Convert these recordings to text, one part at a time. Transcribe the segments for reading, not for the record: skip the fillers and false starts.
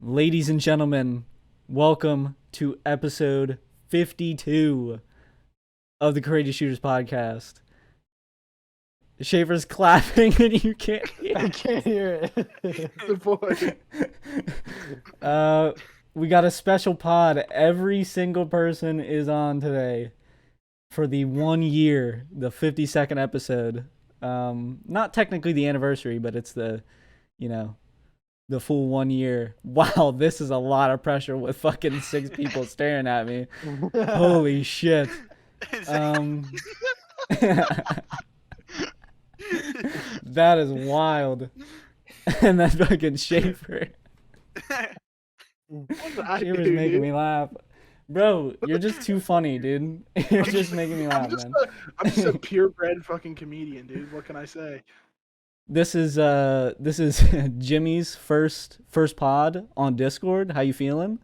Ladies and gentlemen, welcome to episode 52 of the Courageous Shooters podcast. Shaffer's clapping and you can't hear I can't hear it. The boy. We got a special pod. Every single person is on today for the 1 year, the 52nd episode. Not technically the anniversary, but it's the full 1 year. Wow, this is a lot of pressure with fucking 6 people staring at me. Holy shit. That is wild. And that fucking Shaffer. Shaffer's making me laugh. Bro, you're just too funny, dude. You're just making me laugh, man. I'm just a purebred fucking comedian, dude. What can I say? This is Jimmy's first pod on Discord. How you feeling?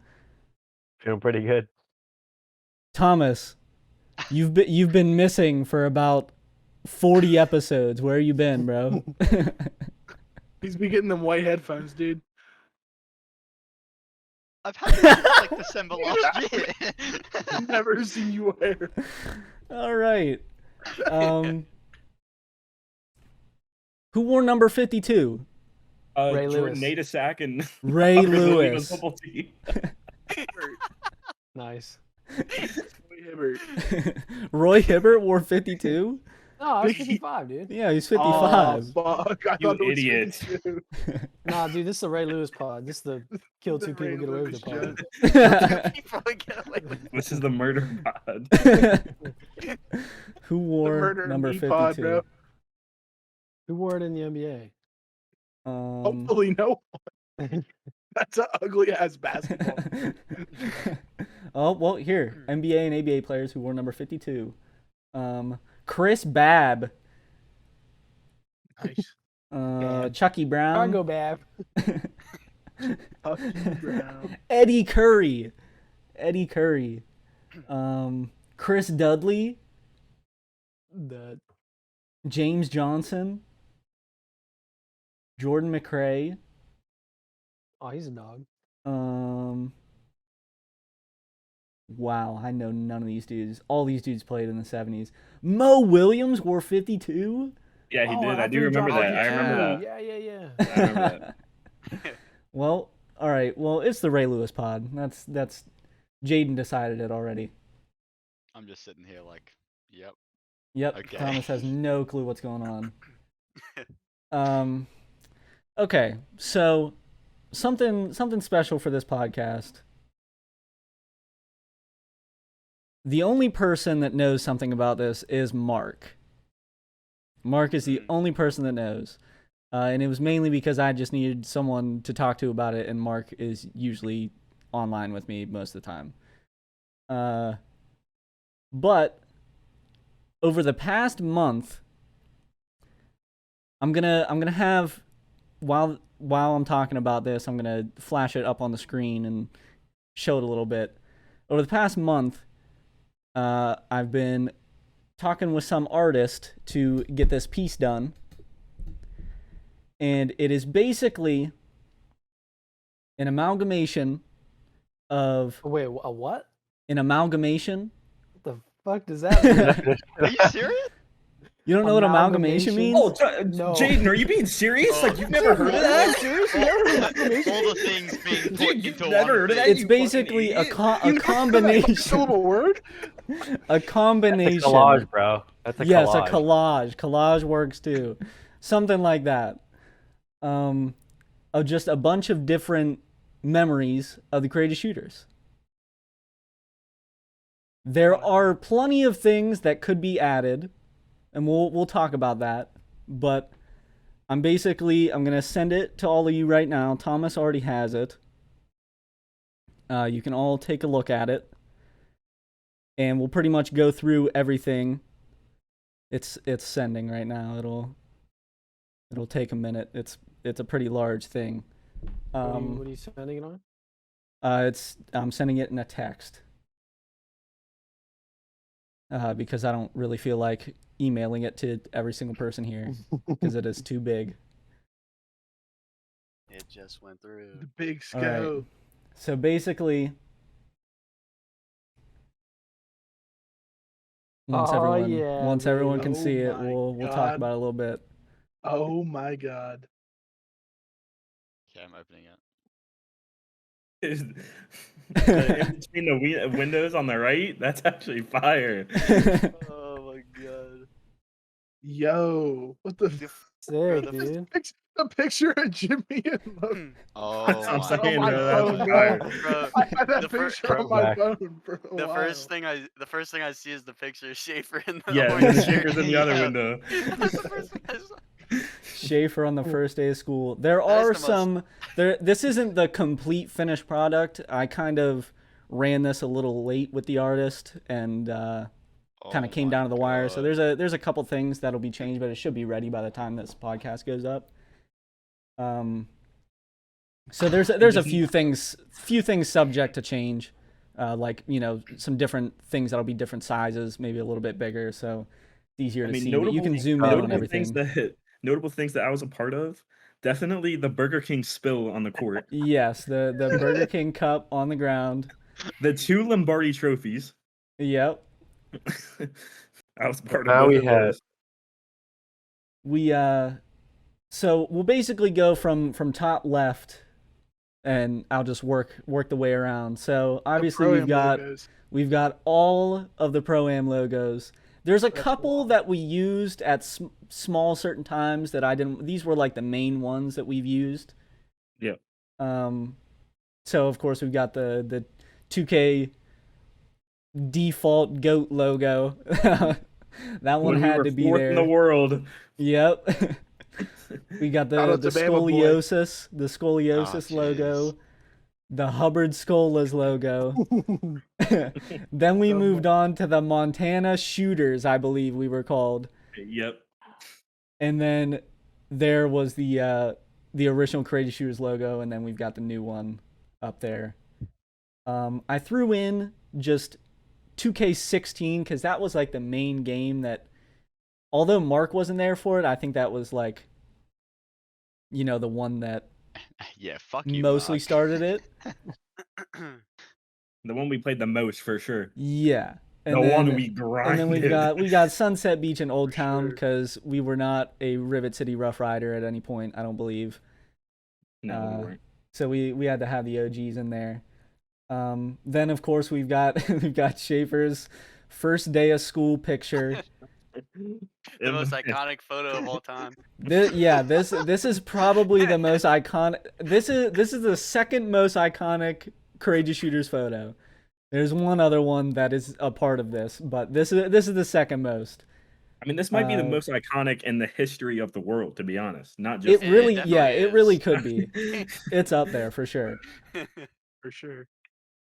Feeling pretty good. Thomas, you've been missing for about 40 episodes. Where you been, bro? He's been getting them white headphones, dude. I've had this since like December last year. Never seen you wear. All right. Who wore number 52? Ray Jordan Lewis. Natasak and Ray Lewis. Nice. Roy Hibbert. Roy Hibbert wore 52? No, I was 55, dude. Yeah, he's 55. Oh, fuck. I You thought it was idiot. 52. Nah, dude, this is the Ray Lewis pod. This is the kill two The Ray people, get away with Lewis the pod. This is the murder pod. Who The wore murder number and me pod, 52? bro. Who wore it in the NBA? Hopefully no one. That's an ugly ass basketball. Oh, well, here. NBA and ABA players who wore number 52. Chris Babb. Nice. Chucky Brown. Cargo Bab. Hucky Brown. Eddie Curry. Chris Dudley. The James Johnson. Jordan McRae. Oh, he's a dog. Wow, I know none of these dudes. All these dudes played in the 70s. Mo Williams wore 52? Yeah, he Oh, did. I after do he remember dropped that. I remember that. Yeah. I remember that. Well, all right. Well, it's the Ray Lewis pod. That's Jayden decided it already. I'm just sitting here like, yep. Yep. Okay. Thomas has no clue what's going on. Okay. So something special for this podcast. The only person that knows something about this is Mark. Mark is the only person that knows. And it was mainly because I just needed someone to talk to about it, and Mark is usually online with me most of the time. But over the past month, I'm gonna have while I'm talking about this, I'm gonna flash it up on the screen and show it a little bit. Over the past month, I've been talking with some artist to get this piece done. And it is basically an amalgamation of... Wait, a what? An amalgamation? What the fuck does that mean? Are you serious? You don't know what amalgamation means? Oh, No. Jayden, are you being serious? Oh. Like, you've never heard of that? All the things being put Dude, you've into never one heard of that? thing. It's you basically a fucking idiot. combination. Syllable word? A combination. Collage, bro. That's a Yes, collage. a collage. Collage works too. Something like that. Of just a bunch of different memories of the Courageous Shooters. There are plenty of things that could be added, and we'll talk about that. But I'm gonna send it to all of you right now. Thomas already has it. You can all take a look at it, and we'll pretty much go through everything. It's sending right now. It'll take a minute. It's a pretty large thing. What are you sending it on? I'm sending it in a text. Because I don't really feel like emailing it to every single person here because it is too big. It just went through. The big All right. scope. So basically, once Oh, everyone yeah, once everyone can baby. see Oh it, my we'll talk God. about it a little bit. Oh my God. Okay, I'm opening it. In between the windows on the right, that's actually fire. Oh my god. Yo, what the? The f- Sick, the f- dude. A picture of Jimmy and Logan. Oh That's what I'm my saying, on my bro. phone, That's bro. fire. Bro, I had that the fir- picture on my Throwback. phone for a the while. first thing I see is the picture of Schaefer in the Yeah, and orange then the shirt. Shaker's in the other Yeah. window. That's the first thing I saw. Schaefer on the first day of school. There That is are the most- some there this isn't the complete finished product. I kind of ran this a little late with the artist and kind of Oh came my down to the wire. So God. there's a couple things that'll be changed, but it should be ready by the time this podcast goes up. So there's a few things subject to change. Like, you know, some different things that'll be different sizes, maybe a little bit bigger, so it's easier to see. But you can zoom in on everything. Notable things that I was a part of. Definitely the Burger King spill on the court. Yes, the Burger King cup on the ground. The 2 Lombardi trophies. Yep. I was part Now of we both of had- those. We so we'll basically go from top left, and I'll just work the way around. So obviously Pro-Am we've got all of the Pro-Am logos. There's a couple that we used at small certain times that I didn't. These were like the main ones that we've used. Yep. So of course we've got the 2K default goat logo. That one When we had were to be fourth there. in the world. Yep. We got Shout the out to Bama boy. scoliosis logo, jeez. the Hubbard Skolas logo. Then we moved on to the Montana Shooters, I believe we were called. Yep. And then there was the original Crazy Shooters logo, and then we've got the new one up there. I threw in just 2K16 because that was like the main game that, although Mark wasn't there for it, I think that was like, you know, the one that Yeah, fuck you. mostly Mark. started it. The one we played the most for sure. Yeah. The one we grinded. And then we got Sunset Beach and Old For Town sure. because we were not a Rivet City Rough Rider at any point, I don't believe. No, we weren't. So we had to have the OGs in there. Then of course we've got Schaefer's first day of school picture. The most iconic photo of all time. This is probably the most iconic. This is the second most iconic Courageous Shooters photo. There's one other one that is a part of this, but this is the second most. I mean, this might be the most iconic in the history of the world, to be honest. Not It just. really, definitely it really is. could be. It's up there for sure. For sure.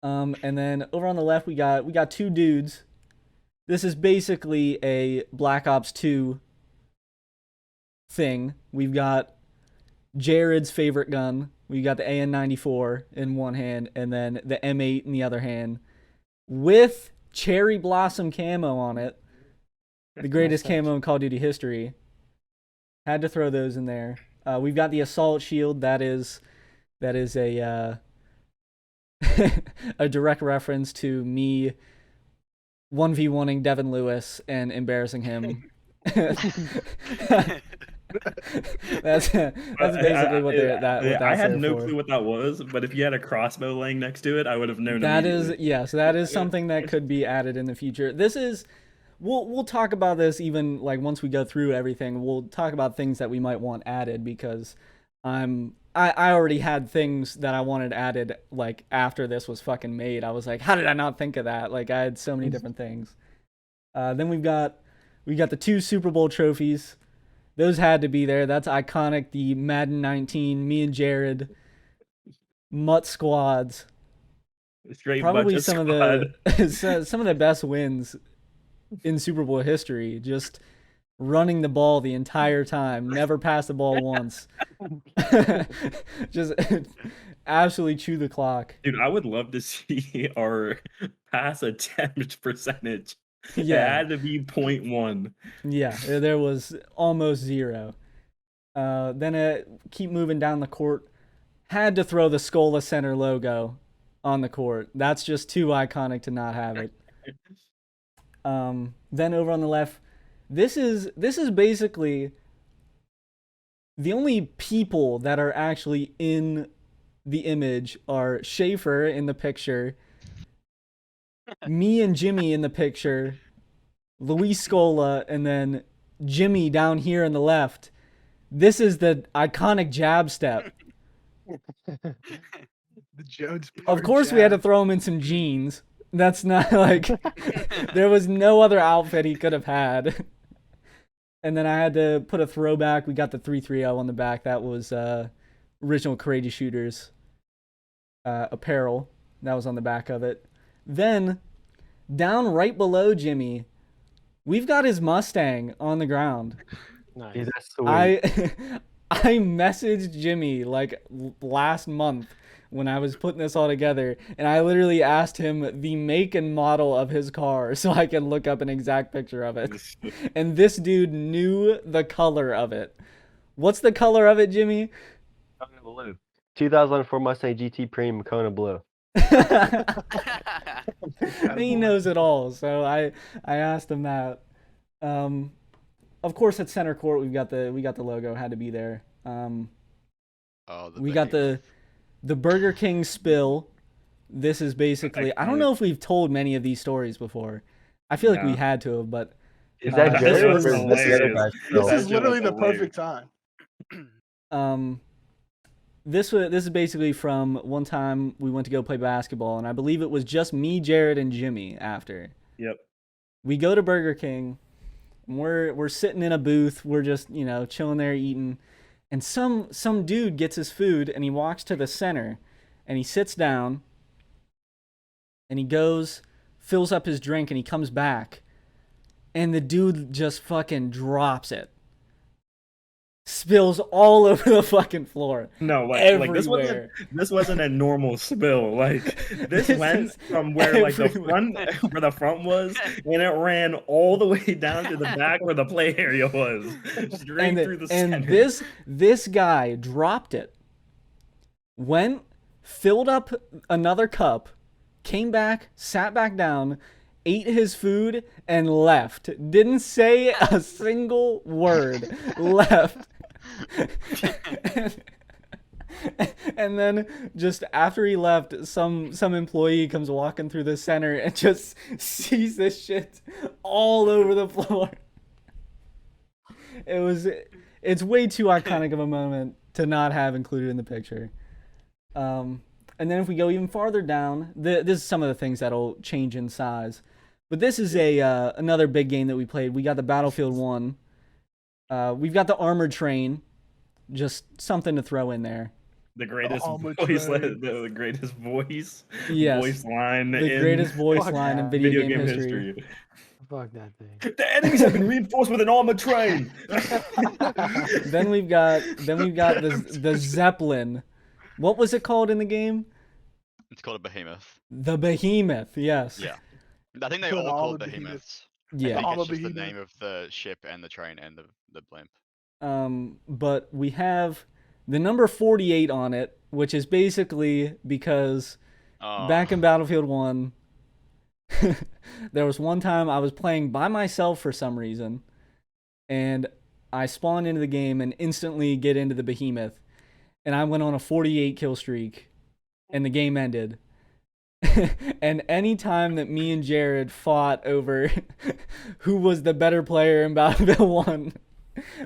And then over on the left we got two dudes. This is basically a Black Ops 2 thing. We've got Jared's favorite gun. We got the AN-94 in one hand, and then the M8 in the other hand, with cherry blossom camo on it. The greatest camo in Call of Duty history. Had to throw those in there. We've got the assault shield. That is a a direct reference to me 1v1ing Devin Lewis and embarrassing him. That's basically what I had there no for. clue what that was, but if you had a crossbow laying next to it, I would have known. That is immediately. that is something that could be added in the future. This is we'll talk about this even like once we go through everything. We'll talk about things that we might want added because I already had things that I wanted added like after this was fucking made. I was like, how did I not think of that? Like I had so many different things. Then we got the 2 Super Bowl trophies. Those had to be there. That's iconic. The Madden 19, me and Jared, Mutt squads. Straight Probably budget some squad. of the best wins in Super Bowl history. Just running the ball the entire time, never pass the ball once. Just absolutely chew the clock. Dude, I would love to see our pass attempt percentage. It Yeah, had to be 0.1. yeah. There was almost 0. Then keep moving down the court. had to throw the Scola Center logo on the court. That's just too iconic to not have it. Then over on the left, this is basically the only people that are actually in the image are Shaffer in the picture, me and Jimmy in the picture, Luis Scola, and then Jimmy down here on the left. This is the iconic jab step. The Jones. Of course, we had to throw him in some jeans. That's not like there was no other outfit he could have had. And then I had to put a throwback. We got the 330 on the back. That was original Courageous Shooters apparel. That was on the back of it. Then down right below Jimmy, we've got his Mustang on the ground. Nice. Yeah, that's sweet. I messaged Jimmy like last month when I was putting this all together, and I literally asked him the make and model of his car so I could look up an exact picture of it. And this dude knew the color of it. What's the color of it, Jimmy? Kona Blue. 2004 Mustang GT Premium Kona Blue. He knows it all, so I asked him that. Of course, at center court, we got the logo, had to be there. We got the Burger King spill. This is basically, I don't know if we've told many of these stories before. I feel like we had to have, but Is that This Jared was or is this the other guy's This still? is literally the perfect time. this is basically from one time we went to go play basketball, and I believe it was just me, Jared, and Jimmy after. Yep. We go to Burger King. We're sitting in a booth. We're just, chilling there eating. And some dude gets his food and he walks to the center and he sits down and he goes, fills up his drink, and he comes back. And the dude just fucking drops it. Spills all over the fucking floor. No, like Everywhere. this wasn't a normal spill. Like this This went is from where like the everywhere. front where the front was, and it ran all the way down to the back where the play area was, straight through the center. And this guy dropped it, went, filled up another cup, came back, sat back down, ate his food, and left. Didn't say a single word. Left. And then just after he left, some employee comes walking through the center and just sees this shit all over the floor. It's way too iconic of a moment to not have included in the picture. And then if we go even farther down, this is some of the things that'll change in size. But this is another big game that we played. We got the Battlefield 1. We've got the Armored Train. Just something to throw in there. The greatest Armored voice, Train. the greatest voice, Yes. voice line, The in greatest voice Fuck line in that. video game history. Fuck that thing. The enemies have been reinforced with an armored train. Then we've got the Zeppelin. What was it called in the game? It's called a behemoth. The Behemoth. Yes. Yeah. I think they Called all all call the behemoths. Yeah. I think All it's the just the behemoth. name of the ship and the train and the blimp. But we have the number 48 on it, which is basically because back in Battlefield 1, there was one time I was playing by myself for some reason, and I spawned into the game and instantly get into the Behemoth, and I went on a 48 kill streak, and the game ended. And any time that me and Jared fought over who was the better player in Battlefield 1,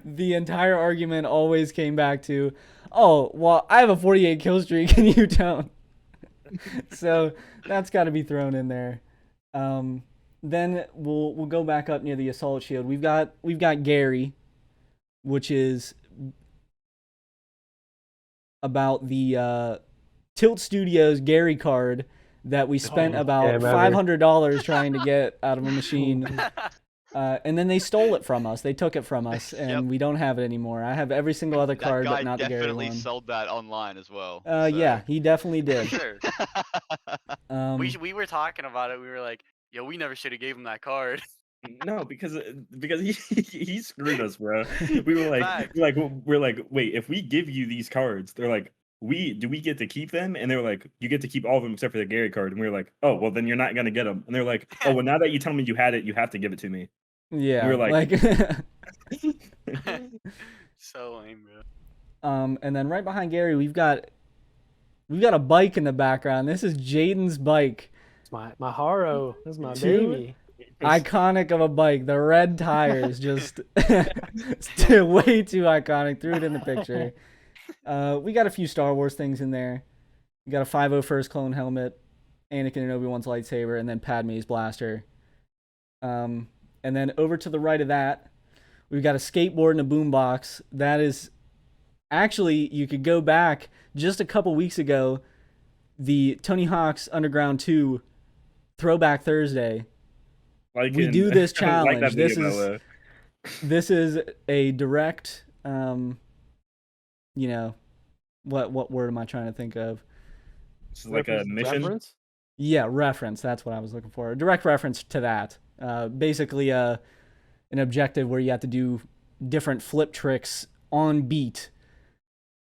the entire argument always came back to, oh, well, I have a 48 kill streak and you don't. So that's got to be thrown in there. Then we'll go back up near the assault shield. We've got Gary, which is about the Tilt Studios Gary card that we spent about $500 trying to get out of a machine. And then they stole it from us. They took it from us, and we don't have it anymore. I have every single other card, but not the Gary one. That guy definitely sold that online as well. Yeah, he definitely did. Sure. We were talking about it. We were like, yo, we never should have gave him that card. No, because he screwed us, bro. We were like, Facts. we're like, wait, if we give you these cards, they're like, do we get to keep them? And they were like, you get to keep all of them except for the Gary card. And we were like, oh, well, then you're not gonna get them. And they're like, oh, well, now that you tell me you had it, you have to give it to me. Yeah, We were like, So lame, bro. And then right behind Gary, we've got a bike in the background. This is Jayden's bike. It's my Haro. This is my Two- baby. Iconic of a bike. The red tires, just way too iconic. Threw it in the picture. We got a few Star Wars things in there. We got a 501st clone helmet, Anakin and Obi-Wan's lightsaber, and then Padme's blaster. And then over to the right of that, we've got a skateboard and a boombox. That is actually, you could go back just a couple weeks ago, the Tony Hawk's Underground 2 Throwback Thursday. We do this challenge. Like that This is a direct, what word am I trying to think of? It's like a mission. Reference? Yeah, reference. That's what I was looking for. A direct reference to that. Basically, an objective where you have to do different flip tricks on beat.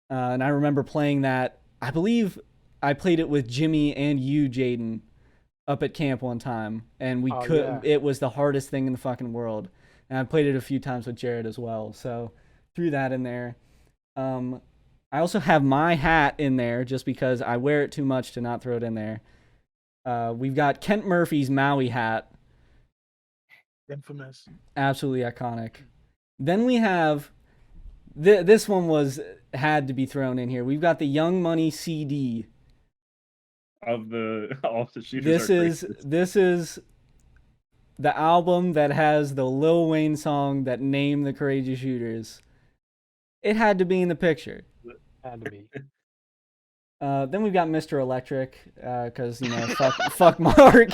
And I remember playing that. I believe I played it with Jimmy and you, Jayden, up at camp one time, and we could. Yeah. It was the hardest thing in the fucking world. And I played it a few times with Jared as well. So threw that in there. I also have my hat in there just because I wear it too much to not throw it in there. We've got Kent Murphy's Maui hat. Infamous. Absolutely iconic. Then we have this one had to be thrown in here. We've got the Young Money CD. Of all the shooters. This is the album that has the Lil Wayne song that named the Courageous Shooters. It had to be in the picture. Had to be. Then we've got Mr. Electric, because fuck Mark.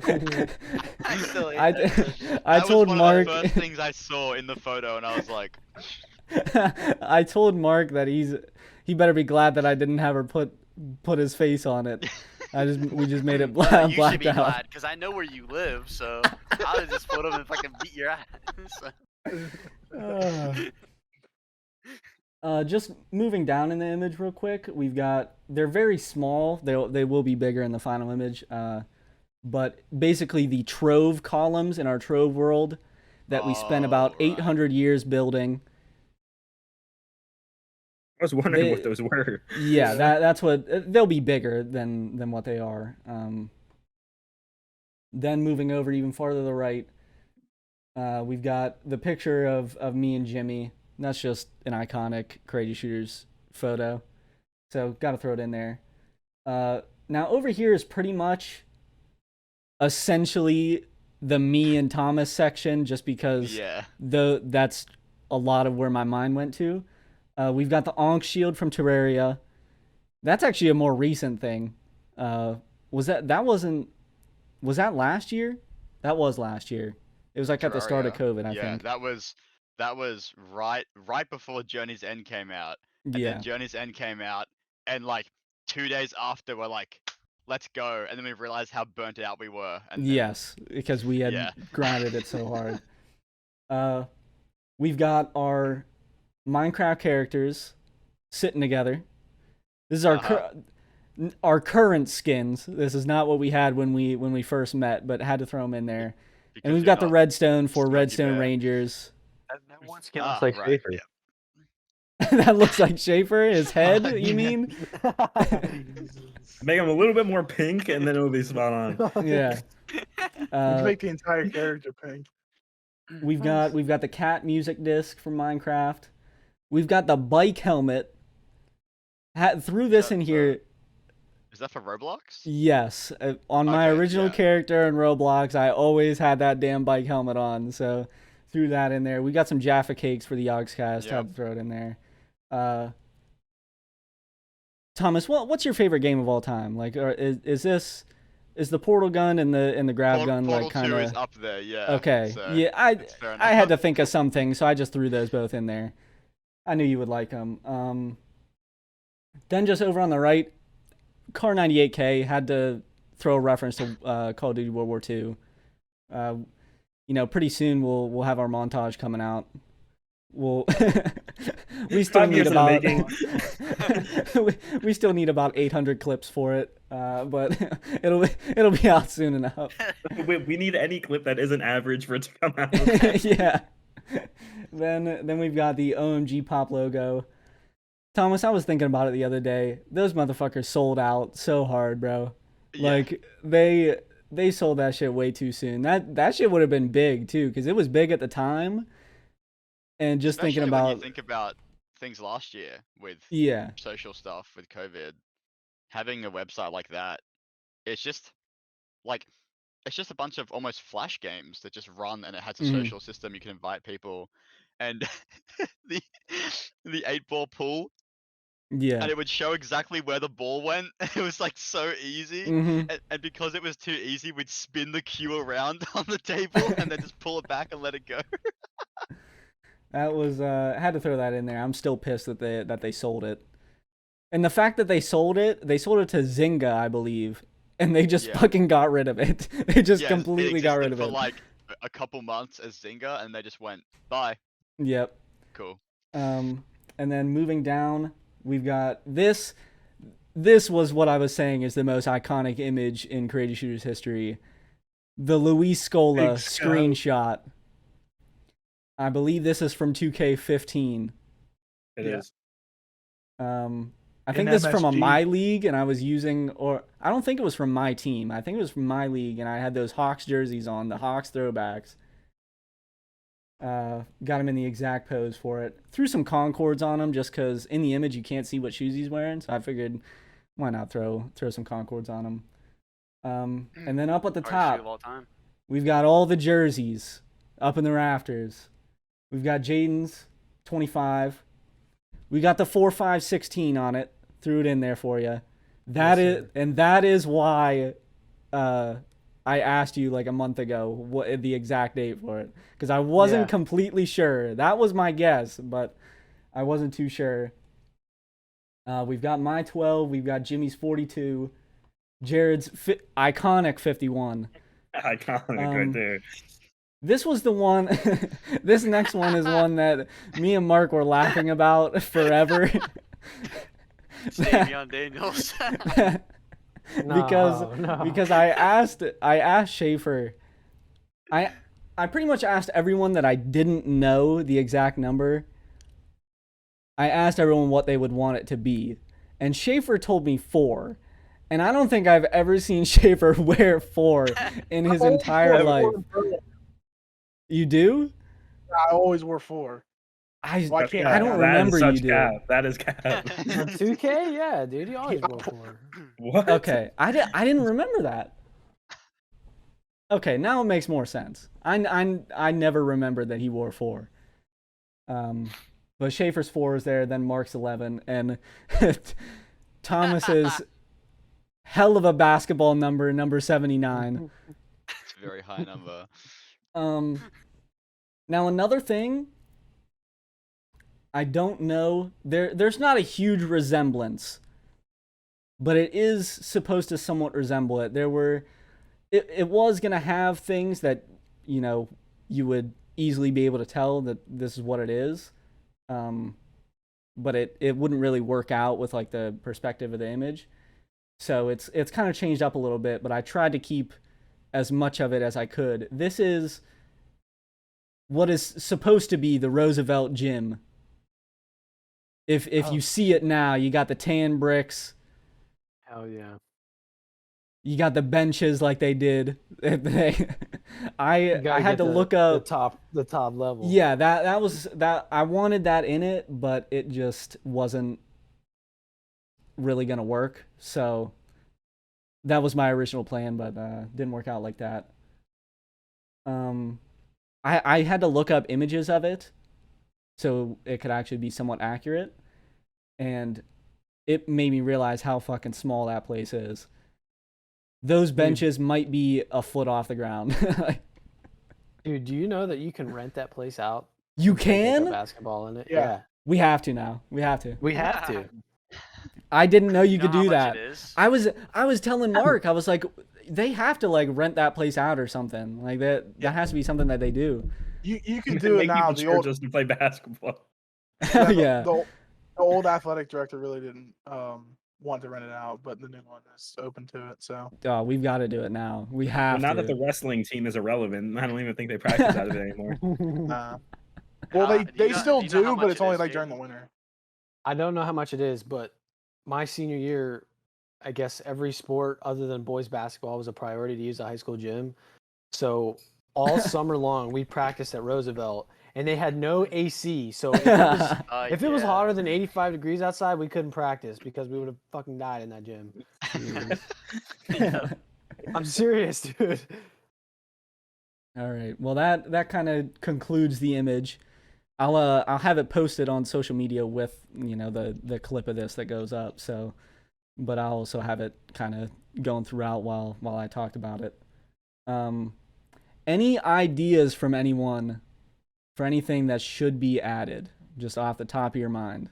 I still hate I That told was one Mark. of the first things I saw in the photo, and I was like, I told Mark that he better be glad that I didn't have her put his face on it. We just made it You should blacked be out. glad, because I know where you live, so I would just put them and fucking beat your ass. Just moving down in the image real quick, they're very small. They will be bigger in the final image. But basically the Trove columns in our Trove world that we spent about 800 years building. I was wondering what those were. Yeah, that's what they'll be bigger than what they are. Then moving over even farther to the right, we've got the picture of me and Jimmy. That's just an iconic Courageous Shooters photo. So got to throw it in there. Now over here is pretty much essentially the me and Thomas section, just because that's a lot of where my mind went to. We've got the Ankh shield from Terraria. That's actually a more recent thing. Was that last year? That was last year. It was like at the start of COVID, I think. that was right before Journey's End came out. And then Journey's End came out, and like 2 days after, we're like, let's go. And then we realized how burnt out we were. And yes, because we had grinded it so hard. We've got our Minecraft characters sitting together. This is our current skins. This is not what we had when we first met, but had to throw them in there. And we've got the Redstone for Redstone Rangers. That one skin looks like Shaffer. Yeah. That looks like Shaffer. His head, you mean? Make him a little bit more pink, and then it'll be spot on. Yeah. Make the entire character pink. We've got the cat music disc from Minecraft. We've got the bike helmet. Threw this in here. Is that for Roblox? Yes. On my original character in Roblox, I always had that damn bike helmet on, so threw that in there. We got some Jaffa cakes for the Yogscast. Had to throw it in there. Thomas, what's your favorite game of all time? Like, is the portal gun and the grab gun Portal like kind 2 of? is up there, yeah. Okay. So Yeah, it's fair I had to enough. think of some things, so I just threw those both in there. I knew you would like them. Then just over on the right, Car 98K, had to throw a reference to Call of Duty World War II. Pretty soon we'll have our montage coming out. we still 5 need years in the about making. we still need about 800 clips for it, but it'll be out soon enough. We need any clip that isn't average for it to come out. Yeah. Then we've got the OMG Pop logo. Thomas, I was thinking about it the other day. Those motherfuckers sold out so hard, bro. Yeah. Like they sold that shit way too soon. That shit would have been big too, because it was big at the time. And just Especially thinking when about you think about things last year with yeah, social stuff with COVID, having a website like that, it's just like it's just a bunch of almost flash games that just run, and it has a Mhm. social system. You can invite people, and the the 8-ball pool, yeah. and it would show exactly where the ball went. It was like so easy, Mhm. and because it was too easy, we'd spin the cue around on the table and then just pull it back and let it go. That was had to throw that in there. I'm still pissed that they sold it. And the fact that they sold it to Zynga, I believe, and they just Yeah. fucking got rid of it. They just Yeah, completely it got rid existed of for it. like a couple months as Zynga, and they just went bye. Yep. Cool. And then moving down, we've got this. This was what I was saying is the most iconic image in Creative Shooters history. The Luis Scola Big scope. screenshot. I believe this is from 2K15. It Yeah. is. I think this is from a MSG. My League, and I was using, or I don't think it was from my team. I think it was from My League, and I had those Hawks jerseys on, the Hawks throwbacks. Got him in the exact pose for it. Threw some Concords on him just because in the image you can't see what shoes he's wearing, so I figured why not throw some Concords on him. And then up at the Hardest shoe top, of all time. we've got all the jerseys up in the rafters. We've got Jayden's 25. We got the 4-5-16 on it. Threw it in there for you. That is why I asked you like a month ago what the exact date for it, because I wasn't Yeah. completely sure. That was my guess, but I wasn't too sure. We've got my 12. We've got Jimmy's 42. Jared's iconic 51. Iconic Um, right there. This was the one. This next one is one that me and Mark were laughing about forever. Davion Daniels. because I asked Shaffer. I pretty much asked everyone that I didn't know the exact number. I asked everyone what they would want it to be, and Shaffer told me 4. And I don't think I've ever seen Shaffer wear 4 in his entire life. You do? I always wore 4. I Why can't I don't That is remember such you do. cap. That is cap. On 2K, yeah, dude, you always go for it. What? Okay, I didn't remember that. Okay, now it makes more sense. I never remembered that he wore 4. But Schaefer's 4 is there, then Mark's 11, and Thomas's hell of a basketball number 79. It's a very high number. Now another thing, I don't know. There's not a huge resemblance, but it is supposed to somewhat resemble it. It was gonna have things that you would easily be able to tell that this is what it is, but it wouldn't really work out with like the perspective of the image. So it's kind of changed up a little bit, but I tried to keep as much of it as I could. This is what is supposed to be the Roosevelt gym. If you see it now, you got the tan bricks. Hell yeah. You got the benches like they did. I had to look up the top level. Yeah, that was I wanted that in it, but it just wasn't really gonna work. So that was my original plan, but didn't work out like that. I had to look up images of it so it could actually be somewhat accurate, and it made me realize how fucking small that place is. Those benches might be a foot off the ground. Dude, do you know that you can rent that place out? You and take a can? basketball in it. Yeah. Yeah. We have to now. We have to. We have to. I didn't know you know could how do much that. it is? I was telling Mark, I was like, they have to like rent that place out or something. Like that has to be something that they do. You can do it Make now. people The charge old us to play basketball. Hell yeah. The old athletic director really didn't want to rent it out, but the new one is open to it. So Oh, we've got to do it now. We have Well, now to. that the wrestling team is irrelevant, I don't even think they practice out of it anymore. well, Do you they know- still do you know how do, but much it's it only is, like during Jayden? the winter. I don't know how much it is, but my senior year, I guess every sport other than boys basketball was a priority to use the high school gym. So all summer long we practiced at Roosevelt, and they had no AC. So if it was Yeah. hotter than 85 degrees outside, we couldn't practice because we would have fucking died in that gym. Yeah. I'm serious, dude. All right. Well, that kind of concludes the image. I'll have it posted on social media with the clip of this that goes up. So, but I'll also have it kind of going throughout while I talked about it. Any ideas from anyone for anything that should be added, just off the top of your mind?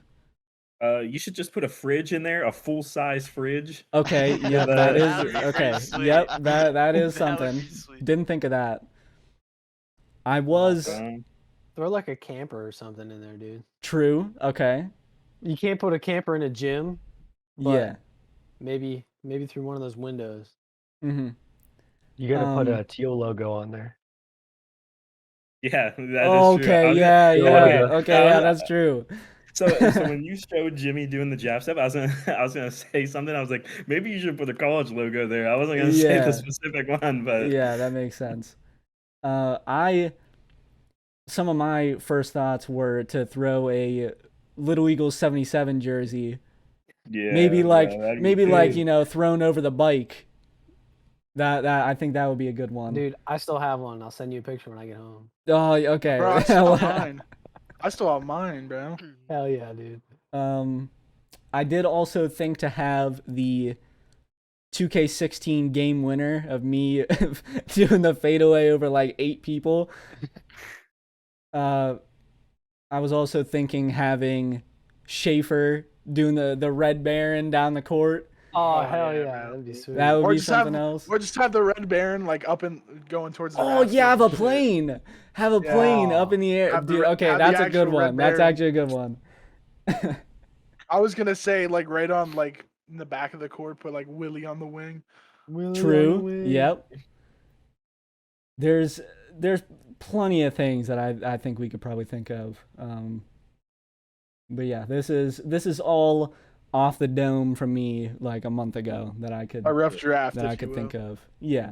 You should just put a fridge in there, a full-size fridge. Okay. Yep. That That would is be pretty okay. sweet. Yep. That is That would something. be sweet. Didn't think of that. I was Throw like a camper or something in there, dude. true. Okay. You can't put a camper in a gym. But Yeah. maybe through one of those windows. Mm-hmm. You gotta put a teal logo on there. Yeah, that is true. Okay. Yeah. Yeah, Okay. Yeah, that's true. So when you showed Jimmy doing the jab step, I was gonna say something. I was like, maybe you should put a college logo there. I wasn't gonna say Yeah. the specific one, but Yeah, that makes sense. Some of my first thoughts were to throw a Little Eagles 77 jersey. yeah, Maybe like that'd be good. thrown over the bike. That I think that would be a good one. Dude, I still have one. I'll send you a picture when I get home. Oh, okay. Bro, I still have mine. I still have mine, bro. Hell yeah, dude. I did also think to have the 2K16 game winner of me doing the fadeaway over like 8 people. I was also thinking having Shaffer doing the Red Baron down the court. Oh, Oh, hell yeah, yeah, bro. that'd be sweet. That would Or be just something have- else. Or just have the Red Baron like up and going towards the Oh rafters yeah, have a and shit. plane. Have a plane up in the air. Have the Dude, re- okay, have the that's a good actual Red one. That's Baron. actually a good one. I was gonna say like right on like in the back of the court, put like Willie on the wing. True. Yep. There's plenty of things that I think we could probably think of. But yeah, this is all off the dome from me like a month ago that I could A rough draft. that if I could you think will. of. Yeah.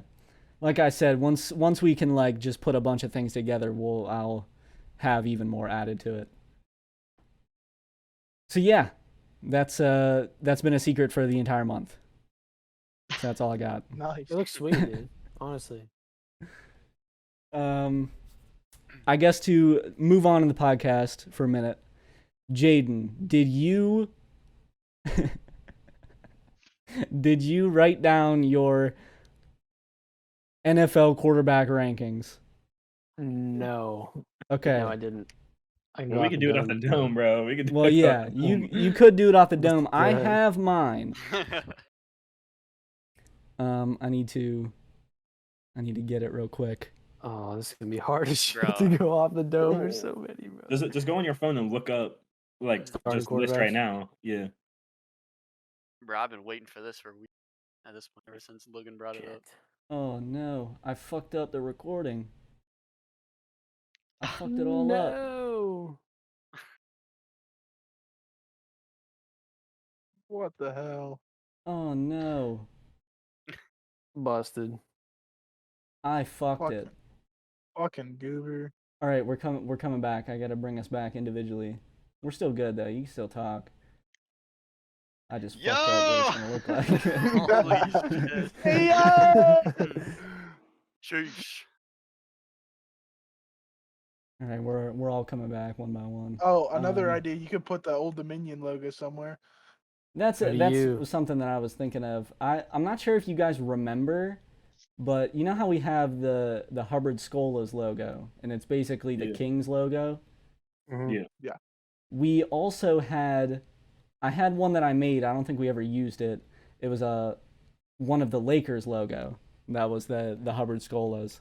Like I said, once we can like just put a bunch of things together, I'll have even more added to it. So yeah, that's been a secret for the entire month. So that's all I got. Nice. It looks sweet, dude. Honestly. I guess to move on in the podcast for a minute, Jayden, did you write down your NFL quarterback rankings? No. Okay. No, I didn't. I can Well, go we off could the do it off the dome, bro. We could. Do Well, it yeah, off the dome. you could do it off the Let's dome. go I ahead. have mine. I need to get it real quick. Oh, this is gonna be hard as shit Bro. to go off the dome. There's so many, bro. Just go on your phone and look up like Starting just list right quarterbacks? now. Yeah. Bro, I've been waiting for this for a week at this point, ever since Logan brought it up. Oh no, I fucked up the recording. I fucked it all up. No. What the hell? Oh no, Busted. I fucked Fuck. it. Fucking goober. All right, we're coming back. I gotta bring us back individually. We're still good though. You can still talk. I just fucked up what it's gonna look like. Holy shit. Hey, yo! Sheesh. All right, we're all coming back one by one. Oh, another Um, idea. You could put the Old Dominion logo somewhere. That's How do that's you- something that I was thinking of. I'm not sure if you guys remember, but you know how we have the Hubbard Scola's logo, and it's basically the Yeah. Kings logo. Mhm. Yeah. We also I had one that I made. I don't think we ever used it. It was one of the Lakers logo. That was the Hubbard Scola's.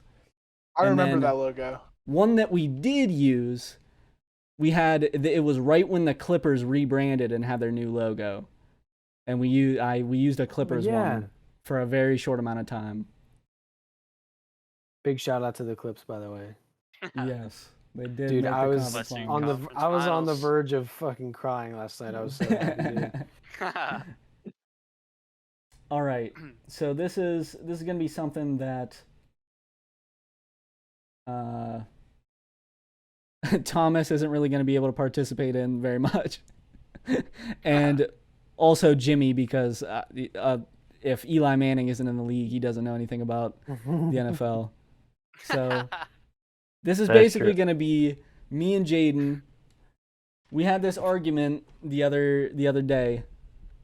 I And remember then- that logo. One that we did use, it was right when the Clippers rebranded and had their new logo, and we used a Clippers one for a very short amount of time. Big shout out to the Clips, by the way. Yes, they did. Dude, make I the was conference Let's see, finals. I was on the finals. verge of fucking crying last night. I was so happy, dude. All right, so this is gonna be something that Thomas isn't really gonna be able to participate in very much, and also Jimmy, because if Eli Manning isn't in the league, he doesn't know anything about the NFL. So this is That's basically true. gonna be me and Jayden. We had this argument the other day.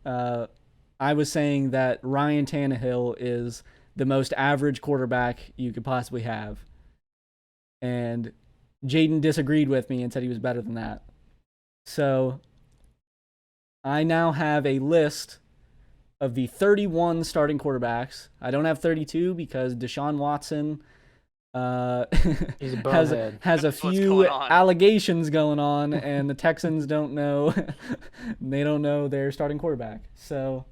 I was saying that Ryan Tannehill is the most average quarterback you could possibly have. And Jayden disagreed with me and said he was better than that. So I now have a list of the 31 starting quarterbacks. I don't have 32 because Deshaun Watson He's a bonehead. has a What's few going on? allegations going on, and the Texans don't know. They don't know their starting quarterback. So,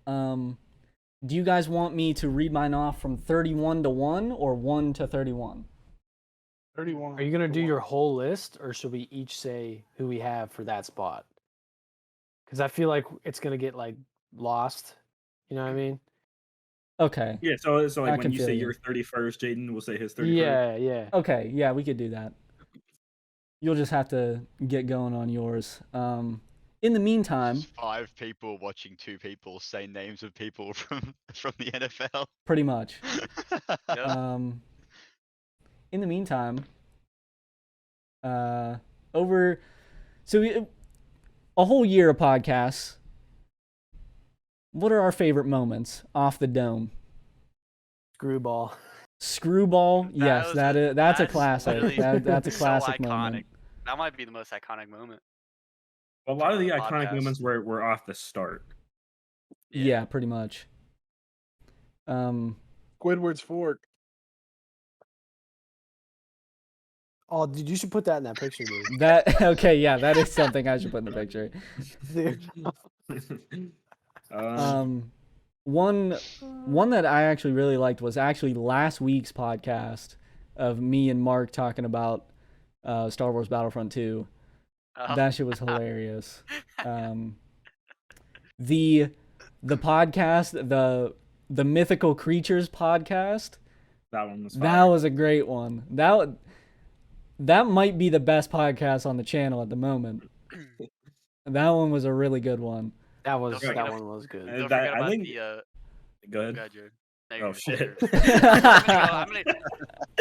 do you guys want me to read mine off from 31 to 1 or 1 to 31? 31. Are you gonna do your whole list, or should we each say who we have for that spot? Because I feel like it's gonna get like lost. You know what I mean? Okay. Yeah, so I like when can you feel say you. your 31st, Jayden will say his 31st. Yeah. Okay, yeah, we could do that. You'll just have to get going on yours. In the meantime, Just 5 people watching 2 people say names of people from the NFL. pretty much. Yep. In the meantime, a whole year of podcasts. What are our favorite moments off the dome? Screwball. Screwball, yes, that's a classic. literally That's a so classic iconic. moment. That might be the most iconic moment. A lot of the From iconic podcast. moments were off the start. Yeah, pretty much. Squidward's fork. Oh, dude, you should put that in that picture, dude. Okay, yeah, that is something I should put in the picture. One that I actually really liked was actually last week's podcast of me and Mark talking about Star Wars Battlefront 2. Oh. That shit was hilarious. The podcast, the Mythical Creatures podcast, That one was that fire. was a great one. That might be the best podcast on the channel at the moment. That one was a really good one. That Don't forget one was good. Don't That- forget I about think- the. Go ahead. Go ahead, Jared. No, Oh, you're good. shit.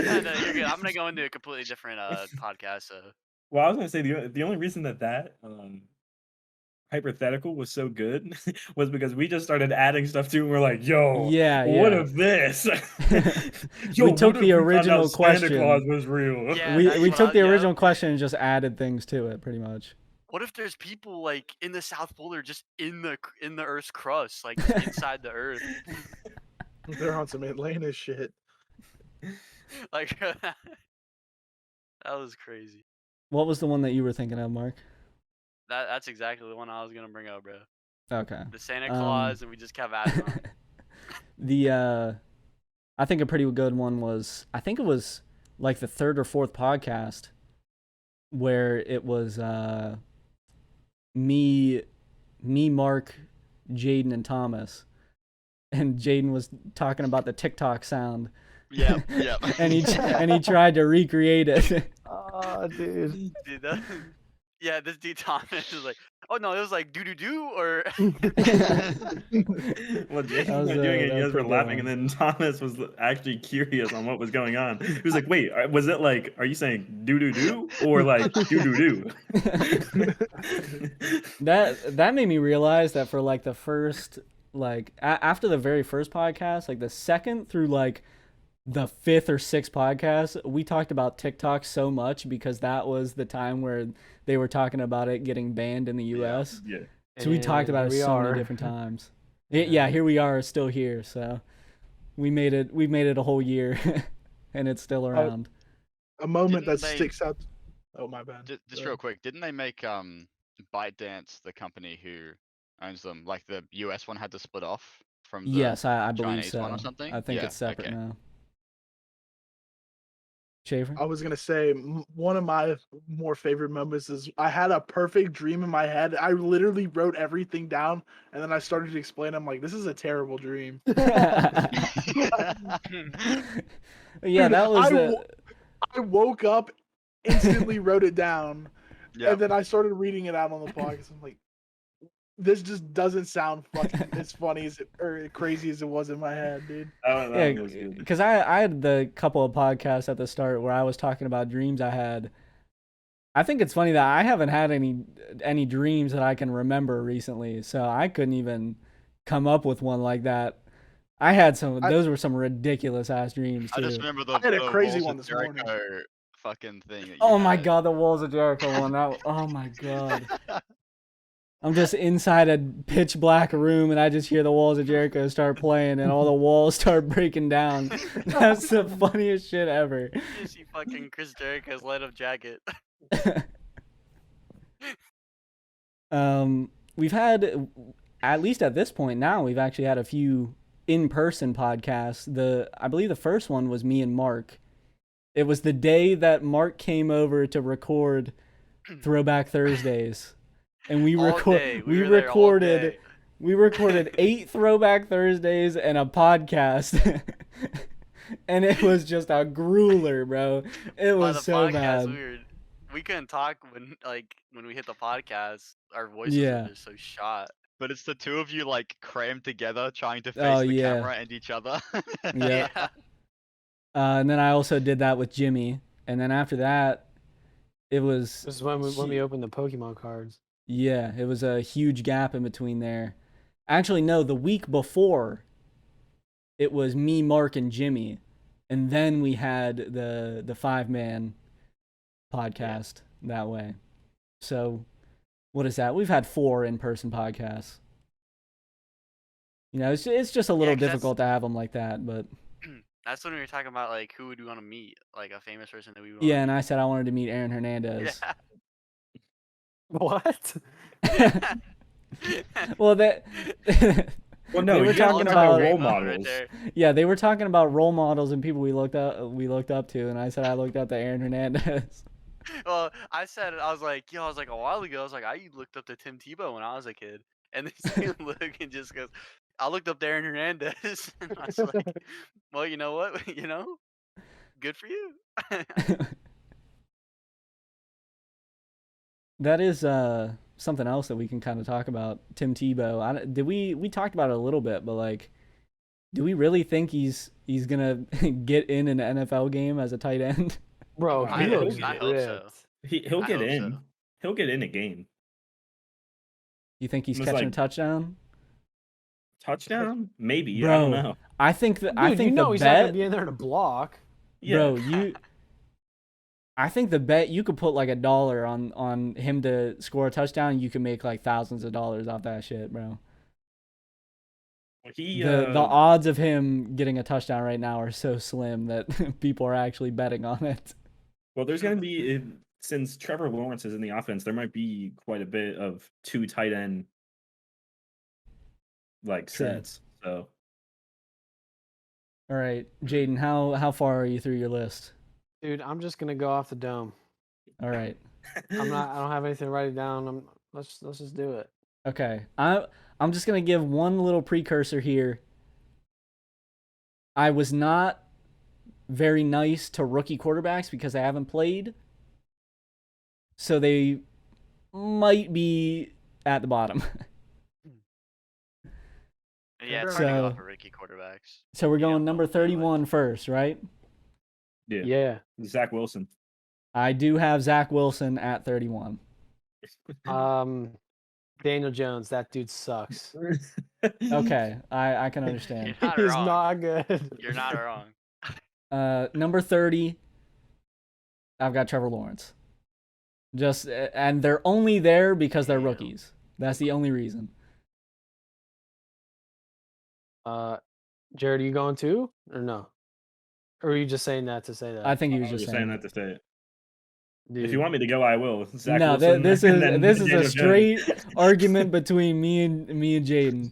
No, you're good. I'm gonna go into a completely different podcast. So Well, I was gonna say the only reason that hypothetical was so good was because we just started adding stuff to it and we're like, yo, Yeah, what yeah. if this? We took what the if we found original out Santa question. Claus was real. Yeah, we that's what took the yeah. original question and just added things to it, pretty much. what if there's people like in the South Pole or just in the Earth's crust, like just inside the Earth, They're on some Atlantis shit. like that was crazy. What was the one that you were thinking of, Mark? That's exactly the one I was gonna bring up, bro. Okay. The Santa Claus, and we just kept adding on. I think a pretty good one was, I think it was like the 3rd or 4th podcast where it was me, Mark, Jayden, and Thomas. And Jayden was talking about the TikTok sound. Yeah. and he tried to recreate it. Oh, dude. Dude, yeah, this dude Thomas is like, oh no, it was like doo or Well, Jason was, was doing it, that you was guys were pretty good laughing, and then Thomas was actually curious on what was going on. He was like, "Wait, was it like? Are you saying doo or like doo?" That made me realize that for like the first, like after the very first podcast, like the 2nd through like the 5th or 6th podcast, we talked about TikTok so much because that was the time where they were talking about it getting banned in the US. Yeah. So we talked about it so many different times. Yeah, here we are, still here. So we made it a whole year, and it's still around. A moment Didn't that they- sticks out. Oh, my bad. Just real quick, didn't they make ByteDance, the company who owns them, like the US one had to split off from the Yes, I believe Chinese one or so. something? I think Yeah, it's separate okay. now. Shaffer? I was gonna say one of my more favorite moments is I had a perfect dream in my head. I literally wrote everything down, and then I started to explain. I'm like, this is a terrible dream. Yeah, that was I woke up, instantly wrote it down, Yeah. and then I started reading it out on the podcast. I'm like, this just doesn't sound fucking as funny as it or crazy as it was in my head, dude. Yeah, because I had the couple of podcasts at the start where I was talking about dreams I had. I think it's funny that I haven't had any dreams that I can remember recently, so I couldn't even come up with one like that. I had those were some ridiculous ass dreams too. I just remember I had a crazy Walls one of this morning. Jericho fucking thing. That Oh you my had. god, the Walls of Jericho one. Oh my god. I'm just inside a pitch black room and I just hear the Walls of Jericho start playing and all the walls start breaking down. That's the funniest shit ever. You see fucking Chris Jericho's light up jacket. We've had, at least at this point now, we've actually had a few in-person podcasts. I believe the first one was me and Mark. It was the day that Mark came over to record Throwback Thursdays. And we recorded 8 Throwback Thursdays and a podcast. And it was just a grueler, bro. It was so bad. We couldn't talk when we hit the podcast. Our voices were just so shot. But it's the two of you like crammed together trying to face the camera and each other. Yeah. And then I also did that with Jimmy. And then after that, it was... This is when we opened the Pokemon cards. Yeah, it was a huge gap in between there. Actually, no, the week before, it was me, Mark, and Jimmy. And then we had the 5-man podcast that way. So, what is that? We've had 4 in-person podcasts. You know, it's just a little difficult to have them like that, but... That's when we were talking about, like, who would we want to meet? Like, a famous person that we would Yeah, and I said I wanted to meet Aaron Hernandez. Yeah. What? Well, that... Well, no, they were talking about role models. Yeah, they were talking about role models and people we looked up to, and I said I looked up to Aaron Hernandez. Well, I was like a while ago, I was like, I looked up to Tim Tebow when I was a kid, and then Logan just goes, I looked up to Aaron Hernandez, and I was like, well, you know what, good for you. That is something else that we can kind of talk about. Tim Tebow. We talked about it a little bit, but like, do we really think he's gonna get in an NFL game as a tight end? Bro, I hope so. He'll get in. So. He'll get in a game. You think he's catching a touchdown? Touchdown? Maybe. Bro, I don't know. I think Dude, he's not gonna be in there to block. Yeah. Bro, I think the bet you could put like $1 on him to score a touchdown. You can make like thousands of dollars off that shit, bro. The odds of him getting a touchdown right now are so slim that people are actually betting on it. Well, there's gonna be, since Trevor Lawrence is in the offense, there might be quite a bit of 2 tight end like sets. So, all right, Jayden, how far are you through your list? Dude, I'm just gonna go off the dome. All right. I don't have anything to write it down. Let's just do it. Okay. I'm just gonna give one little precursor here. I was not very nice to rookie quarterbacks because they haven't played. So they might be at the bottom. Yeah, it's hard to go off of rookie quarterbacks. So we're going number 31 first, right? Yeah. Zach Wilson. I do have Zach Wilson at 31. Daniel Jones, that dude sucks. Okay, I can understand. He's not good. You're not wrong. Number 30, I've got Trevor Lawrence. And they're only there because they're rookies. That's the only reason. Jared, are you going too, or no? Or are you just saying that to say that? I think he was just saying that to say it. If you Dude, want me to go, I will. Zach No, Wilson, this and is then this is a Daniel Jones. straight argument between me and Jayden.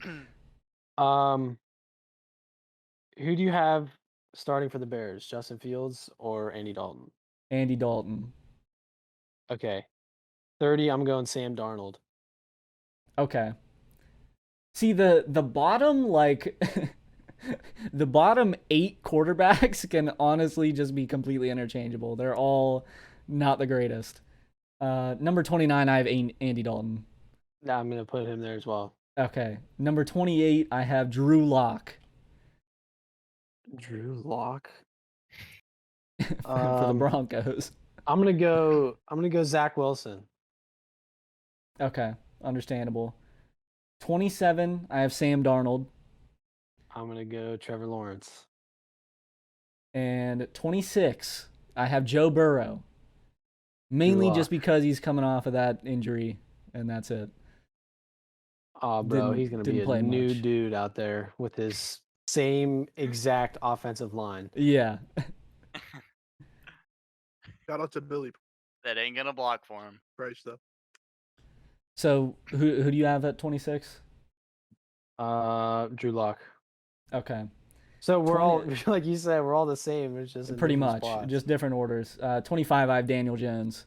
who do you have starting for the Bears? Justin Fields or Andy Dalton? Andy Dalton. Okay. 30, I'm going Sam Darnold. Okay. See the bottom like the bottom 8 quarterbacks can honestly just be completely interchangeable. They're all not the greatest. Number 29, I have Andy Dalton. Now I'm gonna put him there as well. Okay. Number 28, I have Drew Lock Drew Lock. for the Broncos. I'm gonna go Zach Wilson. Okay, understandable. 27, I have Sam Darnold. I'm gonna go Trevor Lawrence. And 26, I have Joe Burrow. Mainly just Lock. because he's coming off of that injury, and that's it. Oh, bro, Didn't- he's gonna didn't be a play new much. dude out there with his same exact offensive line. Yeah. Shout out to Billy That ain't gonna block for him. Price though. So who do you have at 26? Drew Lock. Okay. So we're all 20 like you said, we're all the same. It's just in Pretty different much. spots. Just different orders. 25, I have Daniel Jones.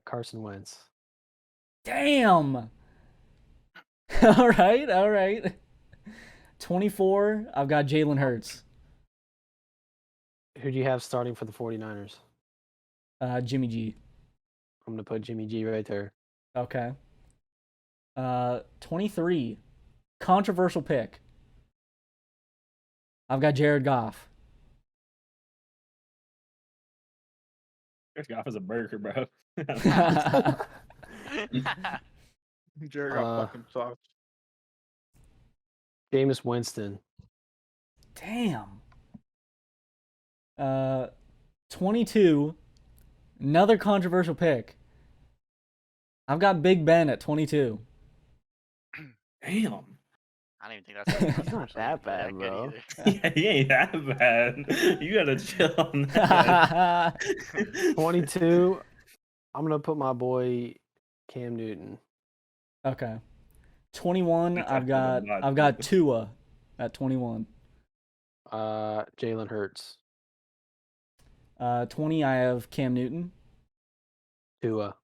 Carson Wentz. Damn. All right. 24, I've got Jalen Hurts. Who do you have starting for the 49ers? Jimmy G. I'm gonna put Jimmy G right there. Okay. 23, controversial pick. I've got Jared Goff. Jared Goff is a burger, bro. Jared got Uh, fucking soft. Jameis Winston. Damn. 22, another controversial pick. I've got Big Ben at 22. Damn. I don't even think that's He's not that bad, good bro. either. Yeah, he ain't that bad. You gotta chill on that. 22. I'm gonna put my boy Cam Newton. Okay. 21, That's I've actually got not- Tua at 21. Jalen Hurts. 20, I have Cam Newton. Tua.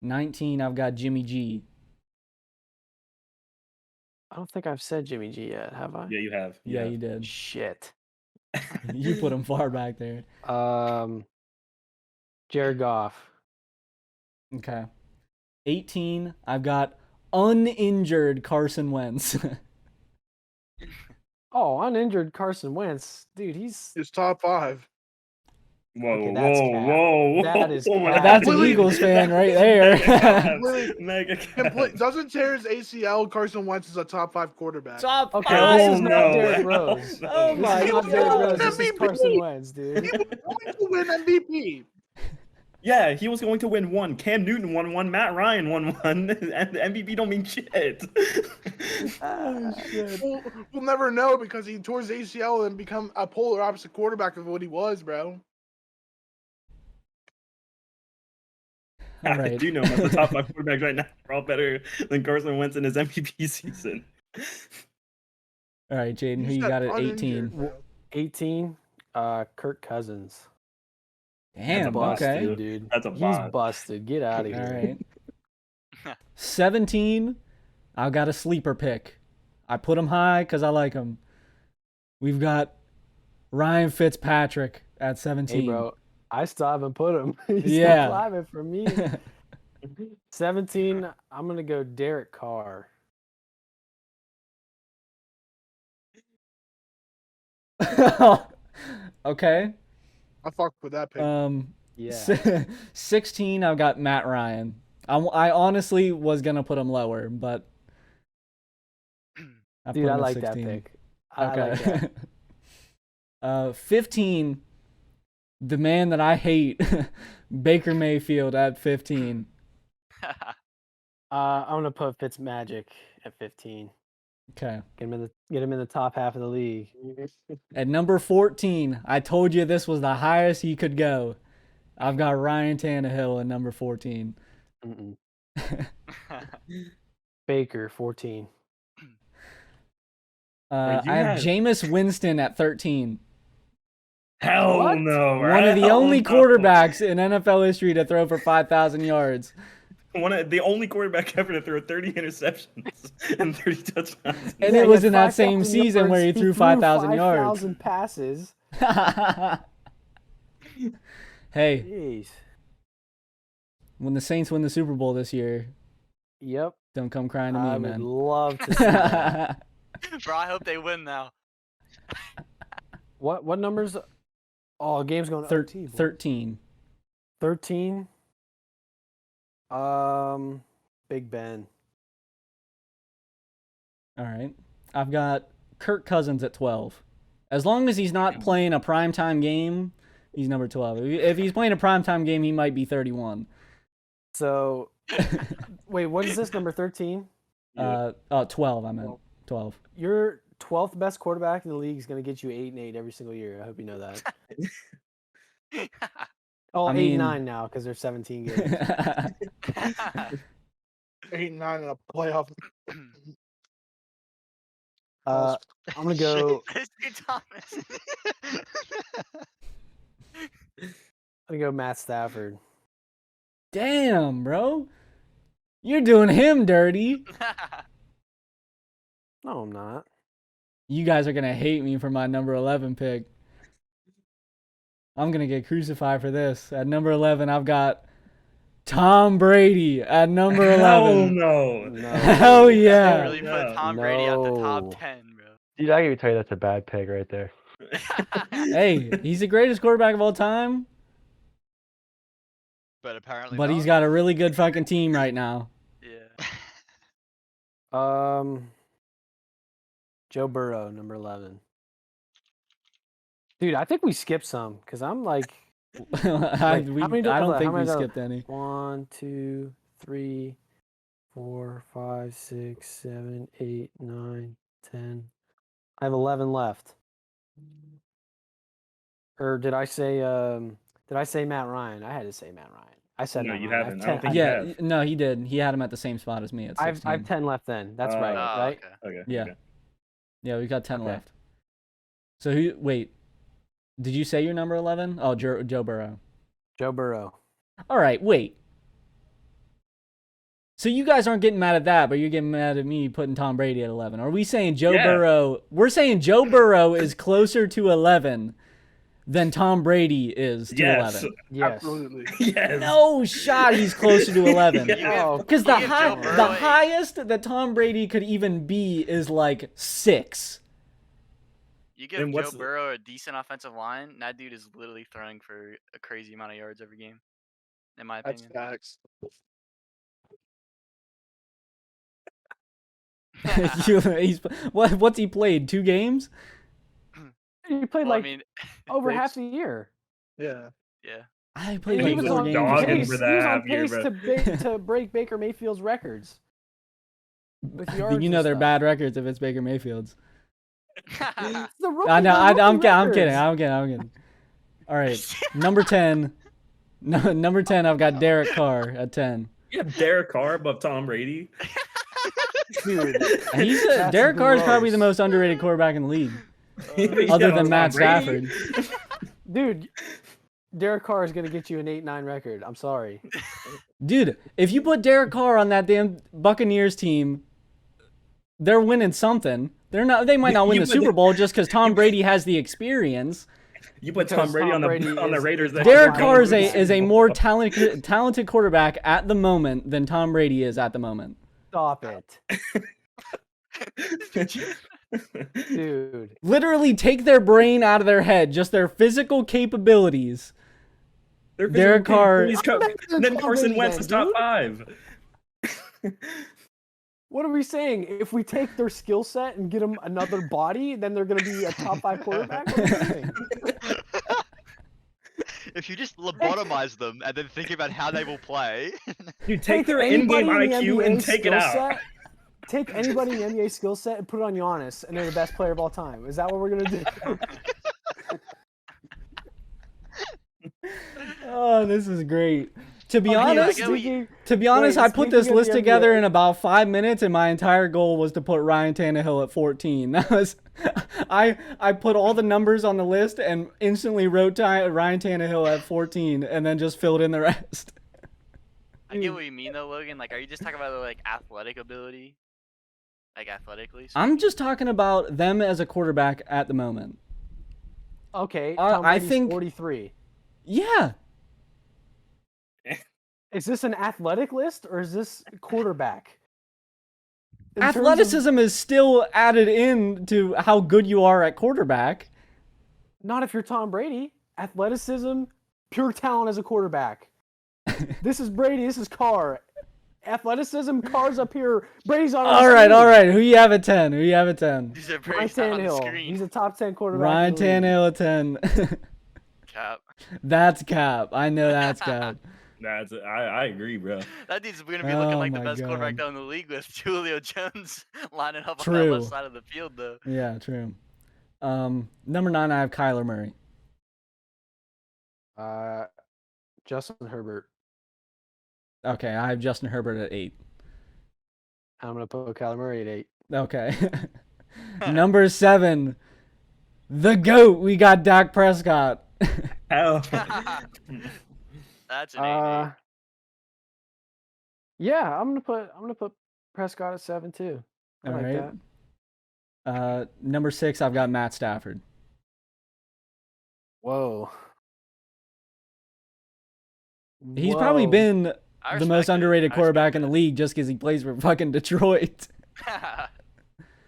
19, I've got Jimmy G. I don't think I've said Jimmy G yet, have I? Yeah, you have. Yeah, you did. Shit. You put him far back there. Jared Goff. Okay. 18, I've got uninjured Carson Wentz. Oh, uninjured Carson Wentz. Dude, he's His top 5. Whoa, Okay, that's cap. whoa. That is Whoa, cap. That's an Completely- Eagles fan right there. Mega Complete, doesn't tear his ACL. Carson Wentz is a top 5 quarterback. Top Okay, five. this is not no. Derrick Rose. Oh This my is not Derrick God. Rose. This is MVP. Carson Wentz, dude. He was going to win MVP. Yeah, he was going to win one. Cam Newton won one. Matt Ryan won one. And the MVP don't mean shit. We'll never know because he tore his ACL and become a polar opposite quarterback of what he was, bro. All I right. do know that the top 5 quarterbacks right now are all better than Carson Wentz in his MVP season. All right, Jayden, who you said got at uninjured, 18? bro. 18. Kirk Cousins. Damn, bust, okay. Busted, dude. That's a He's bust. busted. Get out of All here. right. 17, I've got a sleeper pick. I put him high because I like him. We've got Ryan Fitzpatrick at 17. Hey, bro. I still haven't put him. He's Yeah. still climbing for me. 17. I'm gonna go Derek Carr. Okay. I fuck with that pick. Yeah. 16, I've got Matt Ryan. I honestly was going to put him lower, but I Dude, put I him at like that 16. pick. I like that. Okay. 15, the man that I hate, Baker Mayfield at 15. I'm gonna put Fitzmagic at 15. Okay. Get him in the top half of the league. At number 14, I told you this was the highest he could go. I've got Ryan Tannehill at number 14. Mm-mm. Baker 14. Wait, you I have had- Jameis Winston at 13. Hell What? no. One of the hell only no. quarterbacks in NFL history to throw for 5,000 yards. The only quarterback ever to throw 30 interceptions and 30 touchdowns. And Yeah, it he was had in that same 5,000 season where he yards. threw 5,000 yards. 5,000 passes. Hey, Jeez. when the Saints win the Super Bowl this year, Yep. don't come crying to me, I would man. love to see that. Bro, I hope they win now. What numbers? Oh, game's going to OT, boy. 13. 13. Big Ben. All right. I've got Kirk Cousins at 12. As long as he's not playing a primetime game, he's number 12. If he's playing a primetime game, he might be 31. So, wait, what is this, number 13? 12, I meant. 12. Your 12th best quarterback in the league is going to get you 8-8 every single year. I hope you know that. Oh, I 8-9 mean- now because there's 17 games. 8-9 in a playoff. I'm going to go. Mr. Thomas. I'm going to go Matt Stafford. Damn, bro. You're doing him dirty. No, I'm not. You guys are going to hate me for my number 11 pick. I'm going to get crucified for this. At number 11, I've got Tom Brady at number 11. Hell no. No. Hell You yeah. really put Tom Brady at the top No. 10, bro. Dude, I can tell you that's a bad pick right there. Hey, he's the greatest quarterback of all time, But apparently but he's not. got a really good fucking team right now. Yeah. Joe Burrow, number 11. Dude, I think we skipped some because I'm like I how many do I don't have? think How we many do I have? skipped any. 1, 2, 3, 4, 5, 6, 7, 8, 9, 10. I have 11 left. Or did I say Matt Ryan? I had to say Matt Ryan. I said No, Matt you Ryan. haven't. I I don't have think 10, you Yeah, have. no, he did. He had him at the same spot as me at 16. I have 10 left then. That's right, Oh, right? okay. Okay. Yeah. Okay. Yeah, we got 10 Okay. left. So wait, did you say your number 11? Oh, Joe Burrow. Joe Burrow. All right, wait. So you guys aren't getting mad at that, but you're getting mad at me putting Tom Brady at 11. Are we saying Joe Yeah. Burrow? We're saying Joe Burrow is closer to 11 than Tom Brady is to Yes. 11. Yes. Absolutely. Yes. No shot he's closer to 11. Yeah. Oh, Because You give Joe Burrow the a- highest that Tom Brady could even be is like 6. You give Then Joe what's- Burrow a decent offensive line, and that dude is literally throwing for a crazy amount of yards every game, in my That's opinion. facts. What's he played? 2 games? he played Well, like I mean, over Breaks. half the year. Yeah. yeah. I played And like he was 4 on games. dogging pace, for he that was on half year, pace to break Baker Mayfield's records. With yards You know and they're stuff. bad records if it's Baker Mayfield's. It's the rookie, I know. the I'm rookie kidding. records. I'm kidding. All right, number 10. No, number 10. I've got Derek Carr at 10. You have Derek Carr above Tom Brady. Dude, Derek Carr is probably the gross. most underrated quarterback in the league, Yeah, other than Tom Matt Brady. Stafford. Dude, Derek Carr is gonna get you an 8-9 record. I'm sorry. Dude, if you put Derek Carr on that damn Buccaneers team, they're winning something. They're not. They might not win You the put- Super Bowl just because Tom Brady has the experience. You put Because Tom Brady Tom on the Brady on the is- Raiders. that Derek year, Carr going is to the a Super Bowl. more talented quarterback at the moment than Tom Brady is at the moment. Stop it, dude. Literally take their brain out of their head, just their physical capabilities. They're Derek Carr- Then Carson Wentz is top dude. 5. What are we saying? If we take their skill set and get them another body, then they're gonna be a top 5 quarterback. What are we saying? If you just lobotomize them and then think about how they will play, Dude, take their in-game anybody in the IQ and NBA take it skill out. set- Take anybody in the NBA skill set and put it on Giannis, and they're the best player of all time. Is that what we're gonna do? Oh, this is great. To be Okay, I honest, get what you- I put this speaking of list the together NBA in about 5 minutes, and my entire goal was to put Ryan Tannehill at 14. That was, I put all the numbers on the list and instantly wrote Ryan Tannehill at 14, and then just filled in the rest. I get what you mean though, Logan. Like, are you just talking about like athletic ability, like athletically? I'm just talking about them as a quarterback at the moment. Okay, I Tom Brady's think- 43. Yeah, Is this an athletic list or is this quarterback? In terms of- athleticism is still added in to how good you are at quarterback. Not if you're Tom Brady. Athleticism, pure talent as a quarterback. This is Brady. This is Carr. Athleticism, Carr's up here. Brady's on. All right. Who you have at 10? Who you have at 10? These are Ryan pretty on the Tannehill. screen. He's a top 10 quarterback. Ryan in the league. Tannehill at 10. Cap. That's cap. I know that's cap. I agree, bro. That dude's gonna be Oh looking like the my best quarterback God. down in the league with Julio Jones lining up on that True. left side of the field, though. Yeah, true. Number 9, I have Kyler Murray. Justin Herbert. Okay, I have Justin Herbert at 8. I'm gonna put Kyler Murray at 8. Okay. Number 7, the GOAT. We got Dak Prescott. Hell. That's an A. Yeah, I'm gonna put Prescott at 7 too. I All like right. that. Number 6, I've got Matt Stafford. Whoa. He's probably been I the most respect it. underrated I quarterback in respect the league just because he plays for fucking Detroit. it.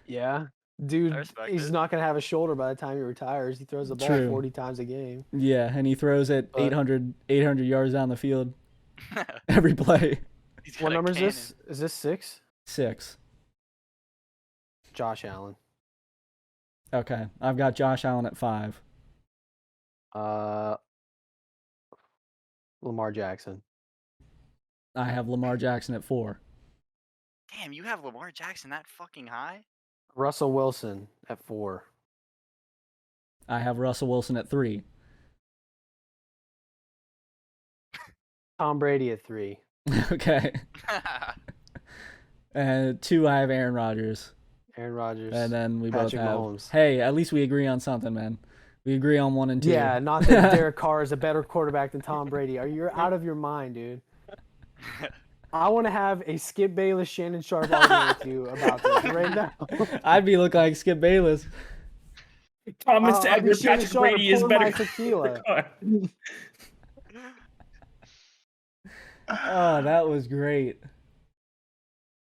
Yeah, dude. respect He's it. not gonna have a shoulder by the time he retires. He throws the ball True. 40 times a game. Yeah, and he throws it But- 800 yards down the field every play. He's got What a number is cannon. this? Is this 6? 6. Josh Allen. Okay, I've got Josh Allen at 5. Lamar Jackson. I have Lamar Jackson at 4. Damn, you have Lamar Jackson that fucking high? Russell Wilson at 4. I have Russell Wilson at 3. Tom Brady at 3. Okay. And 2, I have Aaron Rodgers. Aaron Rodgers. And then we both Patrick have. Mahomes. Hey, at least we agree on something, man. We agree on 1 and 2. Yeah, not that Derek Carr is a better quarterback than Tom Brady. You're out of your mind, dude. I want to have a Skip Bayless, Shannon Sharp argument with you about this right now. I'd be looking like Skip Bayless. Thomas I'll be Edward, Shannon Patrick Sharp Brady is pouring my better. tequila. Oh, that was great.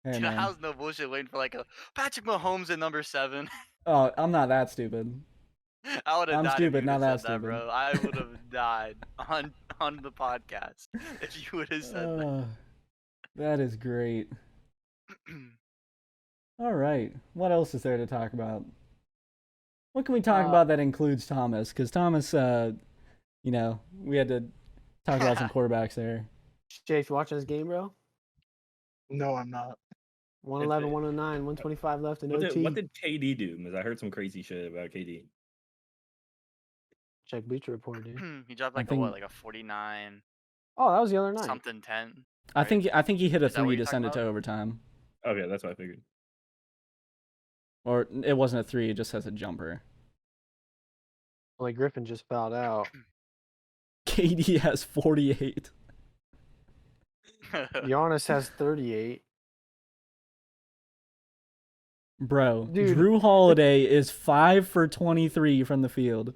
Hey, Dude, I man. was no bullshit waiting for like a Patrick Mahomes at number 7. Oh, I'm not that stupid. I would have I'm died stupid, if you not would have that said that, stupid. bro. I would have died on the podcast if you would have said that. That is great. All right. What else is there to talk about? What can we talk about that includes Thomas? Because Thomas, we had to talk about some quarterbacks there. Jake, you watching this game, bro? No, I'm not. 111, 109, 125 left in What OT. did KD do? Because I heard some crazy shit about KD. Check Bleacher Report, dude. He dropped I like a think- what, like a 49 Oh, that was the other night. something 10. I right? think he hit a Is that what 3 you're to send it talking to about? overtime. Okay, that's what I figured. Or it wasn't a 3, it just has a jumper. Like Griffin just fouled out. KD has 48. Giannis has 38. Bro, Dude. Drew Holiday is 5 for 23 from the field.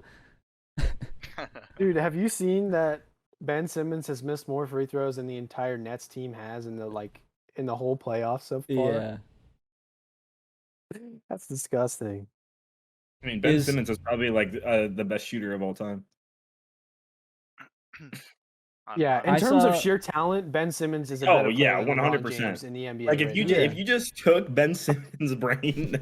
Dude, have you seen that Ben Simmons has missed more free throws than the entire Nets team has in the whole playoffs so far? Yeah. That's disgusting. I mean, Ben Is- Simmons is probably like the best shooter of all time. Yeah, in I terms of saw- sheer talent, Ben Simmons is a Oh, better yeah, player than LeBron 100%. James in the NBA. Like right if you now. if you just took Ben Simmons' brain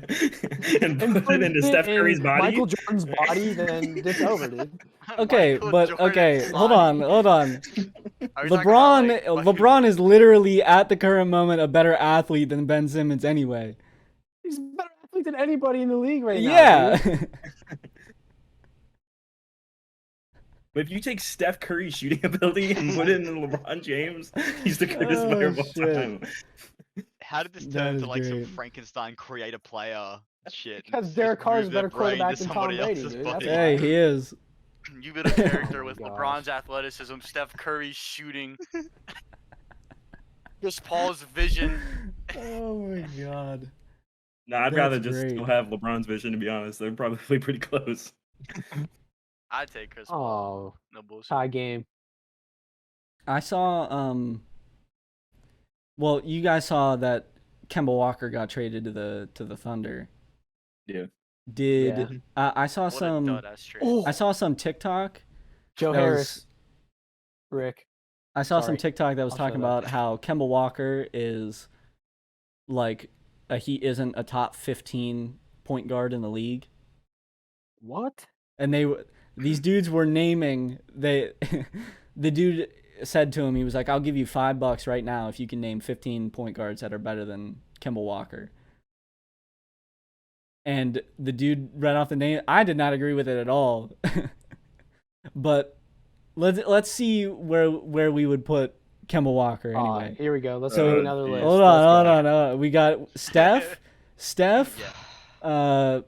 and put put it into it Steph in Curry's body, Michael Jordan's body, then it's over, dude. Okay, Michael but Jordan's okay, hold body. on. Are you talking about, LeBron like, fucking- LeBron is literally at the current moment a better athlete than Ben Simmons anyway. He's a better athlete than anybody in the league right now. Yeah. dude. But if you take Steph Curry's shooting ability and put it in LeBron James, he's the greatest player of all shit. time. How did this That turn into is like some great. Frankenstein create a player shit? Because Just Derek Carr is a move their better brain to quarterback than Tom somebody Brady, else's dude. That's body. why. Hey, he is. You build a character Oh my with gosh. LeBron's athleticism, Steph Curry's shooting, Chris Paul's vision. Oh my god. No, I'd That's rather just great. still have LeBron's vision, to be honest. They're probably pretty close. I'd take Chris Paul. Oh, No bullshit. tie game. I saw well, you guys saw that Kemba Walker got traded to the Thunder. Yeah. Did Yeah. I saw What a some dud ass trade. Oh, I saw some TikTok Joe that Harris. was Rick. I saw some Sorry. TikTok that was I'll talking shut up. about how Kemba Walker is like he isn't a top 15 point guard in the league. What? And these dudes were naming the dude said to him, he was like, I'll give you $5 right now if you can name 15 point guards that are better than Kemba Walker. And the dude read off the name. I did not agree with it at all. But let's see where we would put Kemba Walker anyway. Here we go. Let's So, make another list. Hold Let's on, go. hold on. We got Steph, Yeah.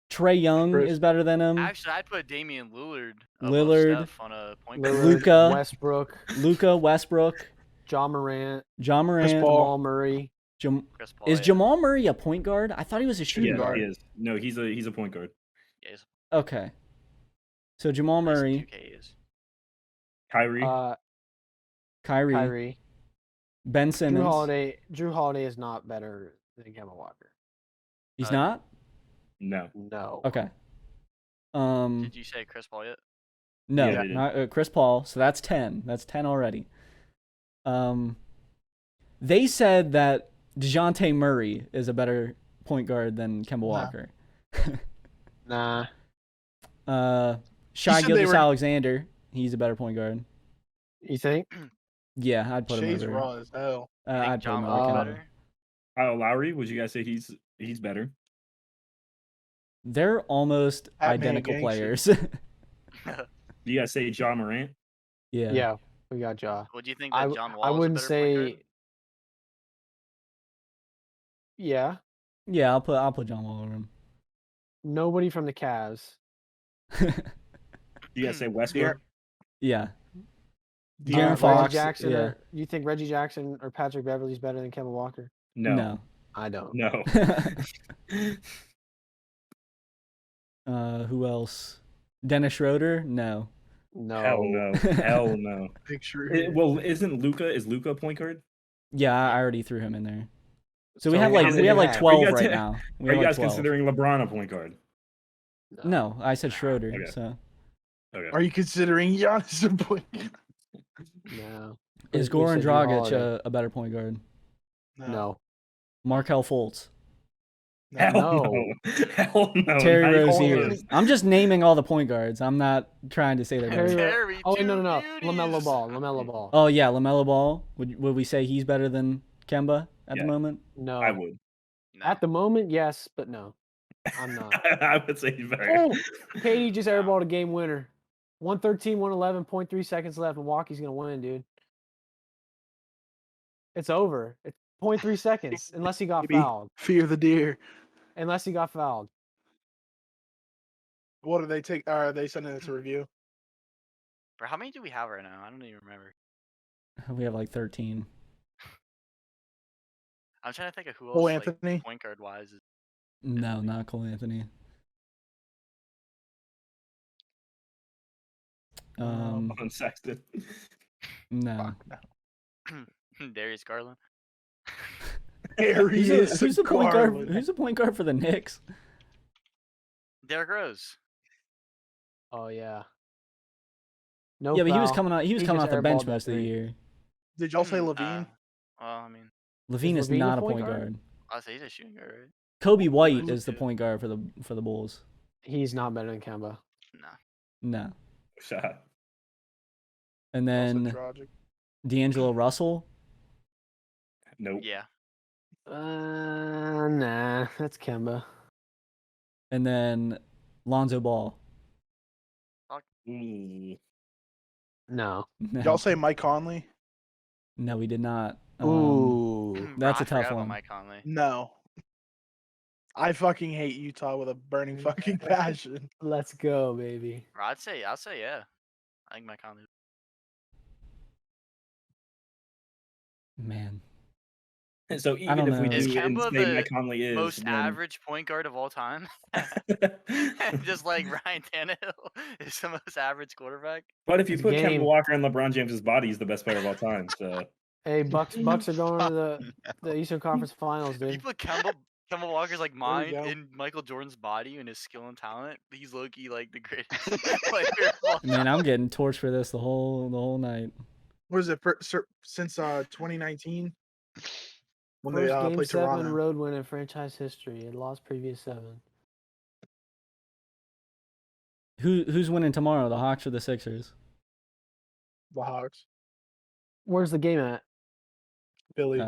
Trey Young Chris- is better than him. Actually, I'd put Damian Lillard above Lillard. Steph on a point guard. Lillard, Luka. Westbrook, Westbrook, John Morant, John Morant. Paul. Jamal Murray. Chris Paul, Is yeah. Jamal Murray a point guard? I thought he was a shooting Yeah, guard. he is. No, he's a point guard. Yeah, he's Okay. So Jamal Murray, 2K is. Kyrie. Kyrie, Kyrie. Ben Simmons. Drew Holiday is not better than Kemba Walker. He's not? No. No. Okay. Did you say Chris Paul yet? No, Yeah, they did. not Chris Paul. So that's 10. That's 10 already. They said that DeJounte Murray is a better point guard than Kemba Walker. Nah. Shai said they were- Gilgeous-Alexander, he's a better point guard. You think? Yeah, I'd put Shay's him over. raw as hell. I think I'd put John him Wall's over Kemba. better. Kyle Lowry, would you guys say he's better? They're almost Batman identical gang players. Do you guys say John Morant? Yeah. Yeah. We got Ja. Would you think that John Wall I is a wouldn't better point guard? say. Yeah. Yeah, I'll put John Wall over him. Nobody from the Cavs. Do you guys say Westbrook? Yeah. De'Aaron De'Aaron Reggie Fox, Jackson. yeah. You think Reggie Jackson or Patrick Beverly's better than Kemba Walker? No. I don't. No. Who else? Dennis Schroeder? No. No. Hell no. Hell no. Picture. Well, isn't Luca? Is Luca a point guard? Yeah, I already threw him in there. So we So have how like many we have do you like have? 12 Are you right guys- now. We Are have you like guys 12. considering LeBron a point guard? No, I said Schroeder. Okay. So Okay. Are you considering Giannis a point? No. is We Goran said Drew Dragic Holiday. a better point guard? No. Markel Fultz, Hell No. no. Hell no. Terry not even Rozier. close. I'm just naming all the point guards. I'm not trying to say they're Terry better. Terry, Oh, two no. beauties. LaMelo Ball. LaMelo Ball. Oh yeah, LaMelo Ball. Would we say he's better than Kemba at Yeah. the moment? No. I would. No. At the moment, yes, but no. I'm not. I would say he's better. Oh, KD just airballed a game winner. 113, 111, 0.3 seconds left. Milwaukee's going to win, dude. It's over. It's 0.3 seconds, unless he got Maybe. fouled. Fear the deer. Unless he got fouled. What do they take? Are they sending it to review? Bro, how many do we have right now? I don't even remember. We have like 13. I'm trying to think of who else. Cole Like, Anthony? point guard wise. No, not Cole Anthony. On Sexton. No. Darius Garland. Who's the point guard? Garland. Who's the point guard for the Knicks? Derrick Rose. Oh, yeah. No Yeah, but he was foul. coming out. He was He coming just off the bench airballed that most of the three. year. Did y'all say Levine? Well, I mean, Levine is Levine a not a point point guard? guard. I'll say he's a shooting guard, right? Kobe White Who's is the good? point guard for the Bulls. He's not better than Kemba. No. No. Shot. And Also then Dragic. D'Angelo Russell. Nope. Yeah. Nah, that's Kemba. And then Lonzo Ball. Ooh. No. No. Y'all say Mike Conley? No, we did not. Ooh. That's I a tough forgot about one. Mike Conley. No. I fucking hate Utah with a burning fucking passion. Let's go, baby. Bro, I'll say yeah. I think Mike Conley. Man. So I don't even if we know. Is do and Kemba say the Mike Conley is most then... average point guard of all time? Just like Ryan Tannehill is the most average quarterback. But if you It's put game. Kemba Walker in LeBron James's body, he's the best player of all time. So Hey, Bucks are going to the Eastern Conference Finals, You dude. put Kemba Walker's like we mind go. in Michael Jordan's body and his skill and talent. He's low-key like the greatest player of all Man, time. I'm getting torched for this the whole night. What is it since 2019 when First they game played 7 Toronto? road win in franchise history. It lost previous 7. Who's winning tomorrow? The Hawks or the Sixers? The Hawks, Where's the game at? Philly.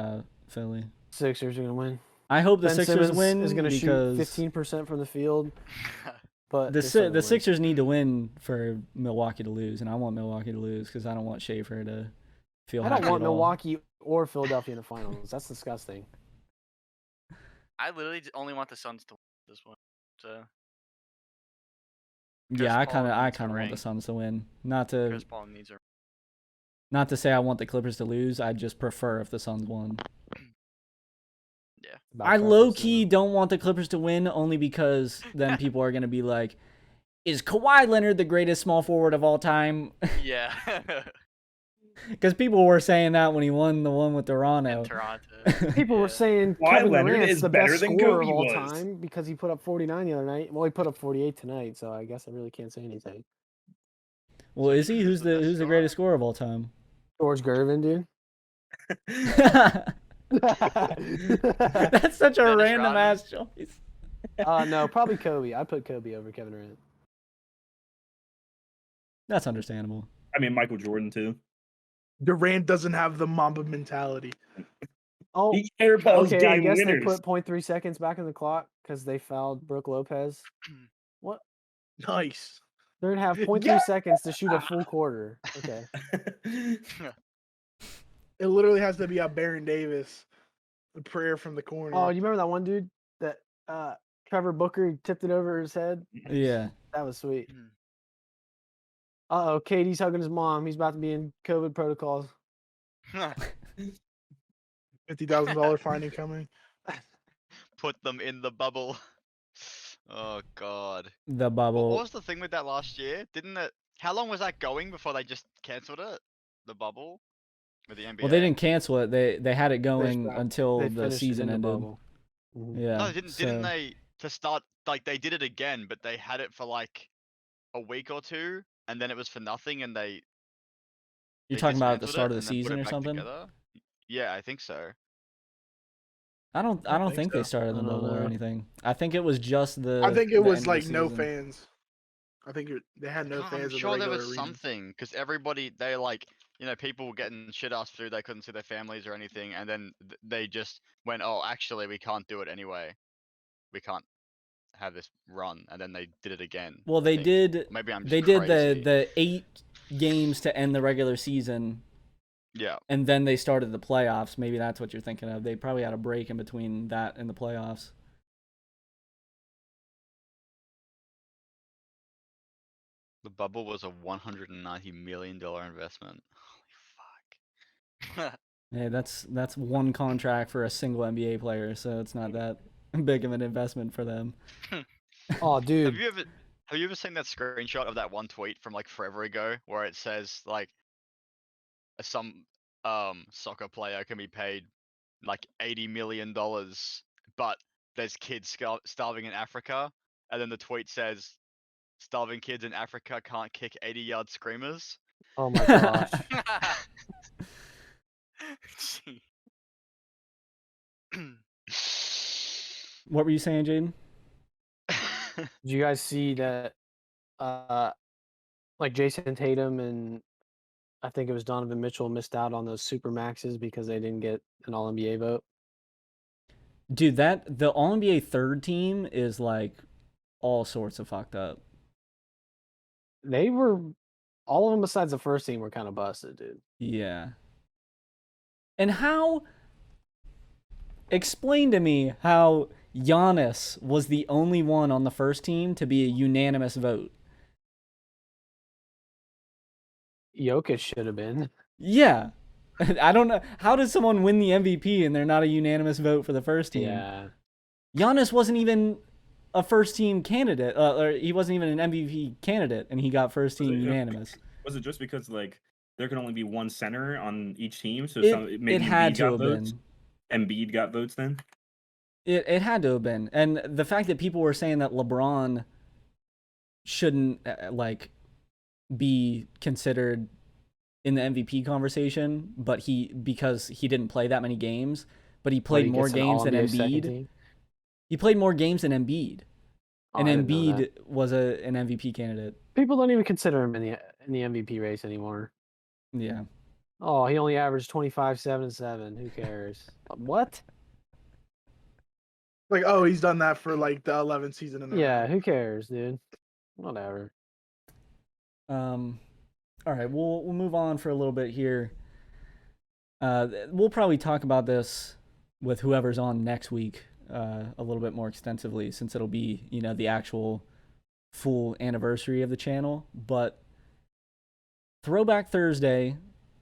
Philly. Sixers are gonna win. I hope the Ben Sixers Simmons win is gonna because shoot 15% from the field, but the they still gonna win. Sixers need to win for Milwaukee to lose, and I want Milwaukee to lose because I don't want Shaffer to feel I happy don't want at all. Milwaukee or Philadelphia in the finals. That's disgusting. I literally only want the Suns to win this one. So Yeah, I Paul kind of needs a want the ring. Suns to win. Not Chris to Paul needs a say I want the Clippers to lose. I just prefer if the Suns won. About I preference, low key yeah. don't want the Clippers to win only because then people are gonna be like, "Is Kawhi Leonard the greatest small forward of all time?" Yeah. Because people were saying that when he won the one with Toronto. In Toronto. People were Yeah. saying Kawhi Kevin Leonard Durant's is the better best than scorer Kobe of all was. time because he put up 49 the other night. Well, he put up 48 tonight, so I guess I really can't say anything. Well, So is he? Who's the best the greatest scorer of all time? George Gervin, dude. That's such a Dennis random Rodman. ass choice. No, probably Kobe. I put Kobe over Kevin Durant. That's understandable. I mean, Michael Jordan too. Durant doesn't have the Mamba mentality. Oh, He airballs okay. game I guess winners. they put 0.3 seconds back in the clock because they fouled Brooke Lopez. What? Nice. They're gonna have 0.3 Yeah. seconds to shoot a full quarter. Okay. It literally has to be a Baron Davis, the prayer from the corner. Oh, you remember that one dude that Trevor Booker tipped it over his head? Yeah. That was sweet. Mhm. Uh-oh, Katie's hugging his mom. He's about to be in COVID protocols. $50,000 fine coming. Put them in the bubble. Oh god. The What bubble. was the thing with that last year? Didn't it? How long was that going before they just cancelled it? The bubble with the NBA. Well, they didn't cancel it. They had it going stopped. until They the finished it season in the ended. bubble. Mhm. Yeah. No, they didn't. Didn't so- they to start like they did it again, but they had it for like a week or two, and then it was for nothing, and they You're talking about at the dismantled start it of the and then put season it or back something? together? Yeah, I think so. I don't think think they so. started the I don't bubble or know. anything. I think it was just the. I think the it was end of like the no season. fans. I think they had no God, fans I'm in the sure there regular was arena. something because everybody they like people were getting shit ass food. They couldn't see their families or anything, and then they just went, "Oh, actually, we can't do it anyway. We can't have this run," and then they did it again. Well, I they think. did. Maybe I'm just They did crazy. the 8 games to end the regular season, Yeah. and then they started the playoffs. Maybe that's what you're thinking of. They probably had a break in between that and the playoffs. The bubble was a $190 million investment. Holy fuck. Hey, that's one contract for a single NBA player, so it's not that big of an investment for them. Oh, dude. Have you ever seen that screenshot of that one tweet from like forever ago where it says like some soccer player can be paid like $80 million, but there's kids starving in Africa, and then the tweet says starving kids in Africa can't kick 80-yard screamers. Oh my gosh. Gee. What were you saying, Jayden? Did you guys see that like Jason Tatum and I think it was Donovan Mitchell missed out on those super maxes because they didn't get an all NBA vote? Dude, the All NBA third team is like all sorts of fucked up. They were all of them besides the first team were kind of busted, dude. Yeah. And how? Explain to me how Giannis was the only one on the first team to be a unanimous vote. Jokic should have been. Yeah. I don't know. How does someone win the MVP and they're not a unanimous vote for the first team? Yeah. Giannis wasn't even a first team candidate, or he wasn't even an MVP candidate, and he got first team unanimous. Was it just because like there can only be one center on each team, so maybe It had Embiid to got have votes? been. Embiid got votes then. It had to have been, and the fact that people were saying that LeBron shouldn't like be considered in the MVP conversation, but because he didn't play that many games, but he played more games than Embiid. He played more games than Embiid, and Embiid was an MVP candidate. People don't even consider him in the MVP race anymore. Yeah. Oh, he only averaged 25, 7, and 7. Who cares? What? Like, oh, he's done that for like the 11th season in a Yeah, row. who cares, dude? Whatever. All right, we'll move on for a little bit here. We'll probably talk about this with whoever's on next week a little bit more extensively, since it'll be the actual full anniversary of the channel. But Throwback Thursday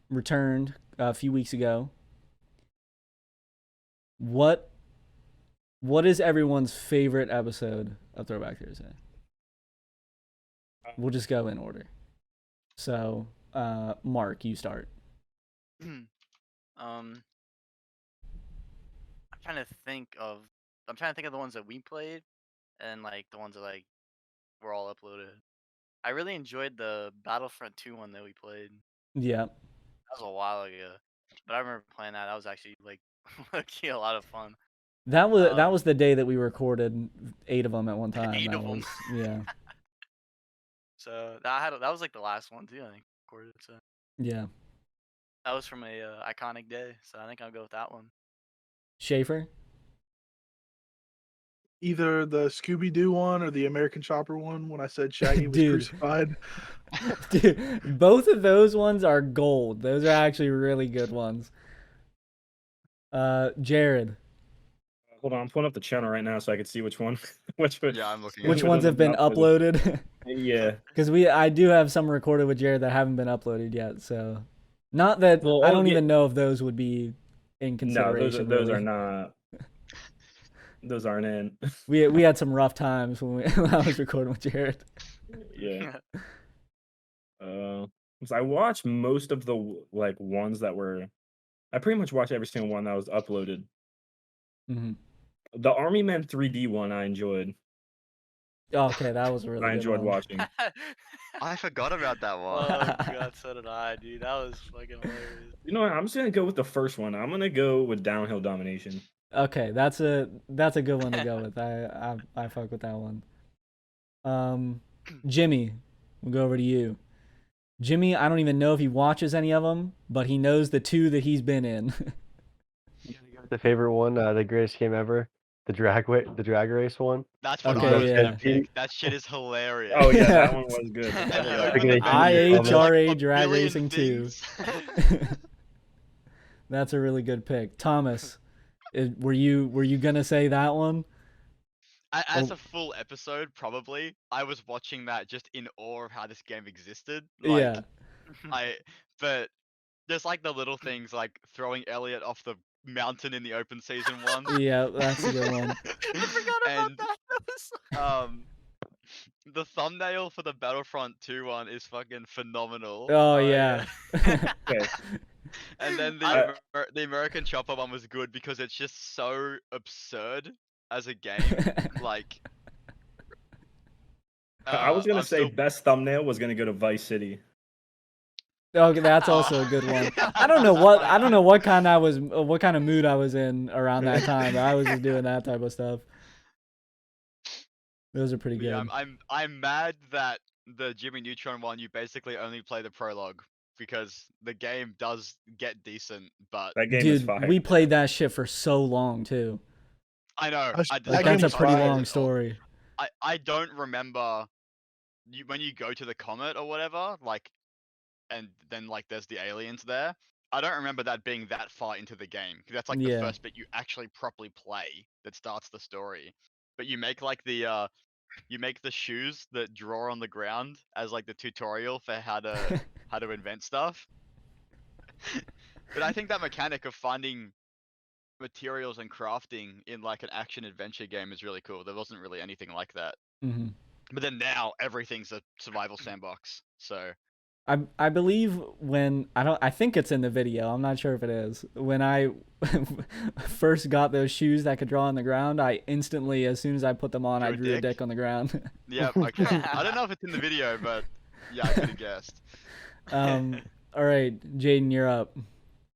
returned a few weeks ago. What is everyone's favorite episode of Throwback Thursday? We'll just go in order. So, Mark, you start. I'm trying to think of the ones that we played, and like the ones that like were all uploaded. I really enjoyed the Battlefront 2 one that we played. Yeah. That was a while ago, but I remember playing that. That was actually like a lot of fun. That was the day that we recorded 8 of them at one time. 8 of them. Yeah. So that was like the last one too, I think, recorded. So yeah. That was from a iconic day. So I think I'll go with that one. Shaffer? Either the Scooby-Doo one or the American Chopper one when I said Shaggy was crucified. Dude, both of those ones are gold. Those are actually really good ones. Jared. Hold on, I'm pulling up the channel right now so I can see which one. Yeah, I'm looking. Which ones have been uploaded? Yeah. Because I do have some recorded with Jared that haven't been uploaded yet. So, not that I don't even know if those would be in consideration. No, those are not. Those aren't in. We had some rough times when I was recording with Jared. Yeah. So I watched most of the like ones that were. I pretty much watched every single one that was uploaded. Mm-hmm. The Army Men 3D one I enjoyed. Okay, that was really. I enjoyed watching. I forgot about that one. Oh god, so did I, dude. That was fucking hilarious. You know what? I'm just gonna go with the first one. I'm gonna go with Downhill Domination. Okay, that's a good one to go with. I fuck with that one. Jimmy, we'll go over to you. Jimmy, I don't even know if he watches any of them, but he knows the 2 that he's been in. The favorite one, the greatest game ever, the drag race one. That's what Okay, I was yeah. gonna pick. That shit is hilarious. Oh yeah, that one was good. IHRA Drag Racing 2. things. That's a really good pick. Thomas, were you gonna say that one? As a full episode, probably. I was watching that just in awe of how this game existed. Yeah. But there's like the little things like throwing Elliot off the mountain in the open season one. Yeah, that's a good one. I forgot about that. That was... The thumbnail for the Battlefront 2 one is fucking phenomenal. Oh yeah. Okay. And then the American Chopper one was good because it's just so absurd as a game. Like, I was gonna say best thumbnail was gonna go to Vice City. Okay, that's also a good one. I don't know what kind of mood I was in around that time, but I was just doing that type of stuff. Those are pretty good. Yeah, I'm mad that the Jimmy Neutron one you basically only play the prologue because the game does get decent, but that game is dude, fire. we played that shit for so long too. I know. That's a pretty long story. I don't remember when you go to the comet or whatever, like, and then like there's the aliens there. I don't remember that being that far into the game. 'Cause that's like the Yeah. first bit you actually properly play that starts the story. But you make like the you make the shoes that draw on the ground as like the tutorial for how to invent stuff. But I think that mechanic of finding materials and crafting in like an action adventure game is really cool. There wasn't really anything like that. Hmm. But then now everything's a survival sandbox. So I believe I think it's in the video. I'm not sure if it is. When I first got those shoes that could draw on the ground, I instantly, as soon as I put them on, I drew a dick on the ground. yeah, okay. I don't know if it's in the video, but yeah, I could have guessed. All right, Jayden, you're up.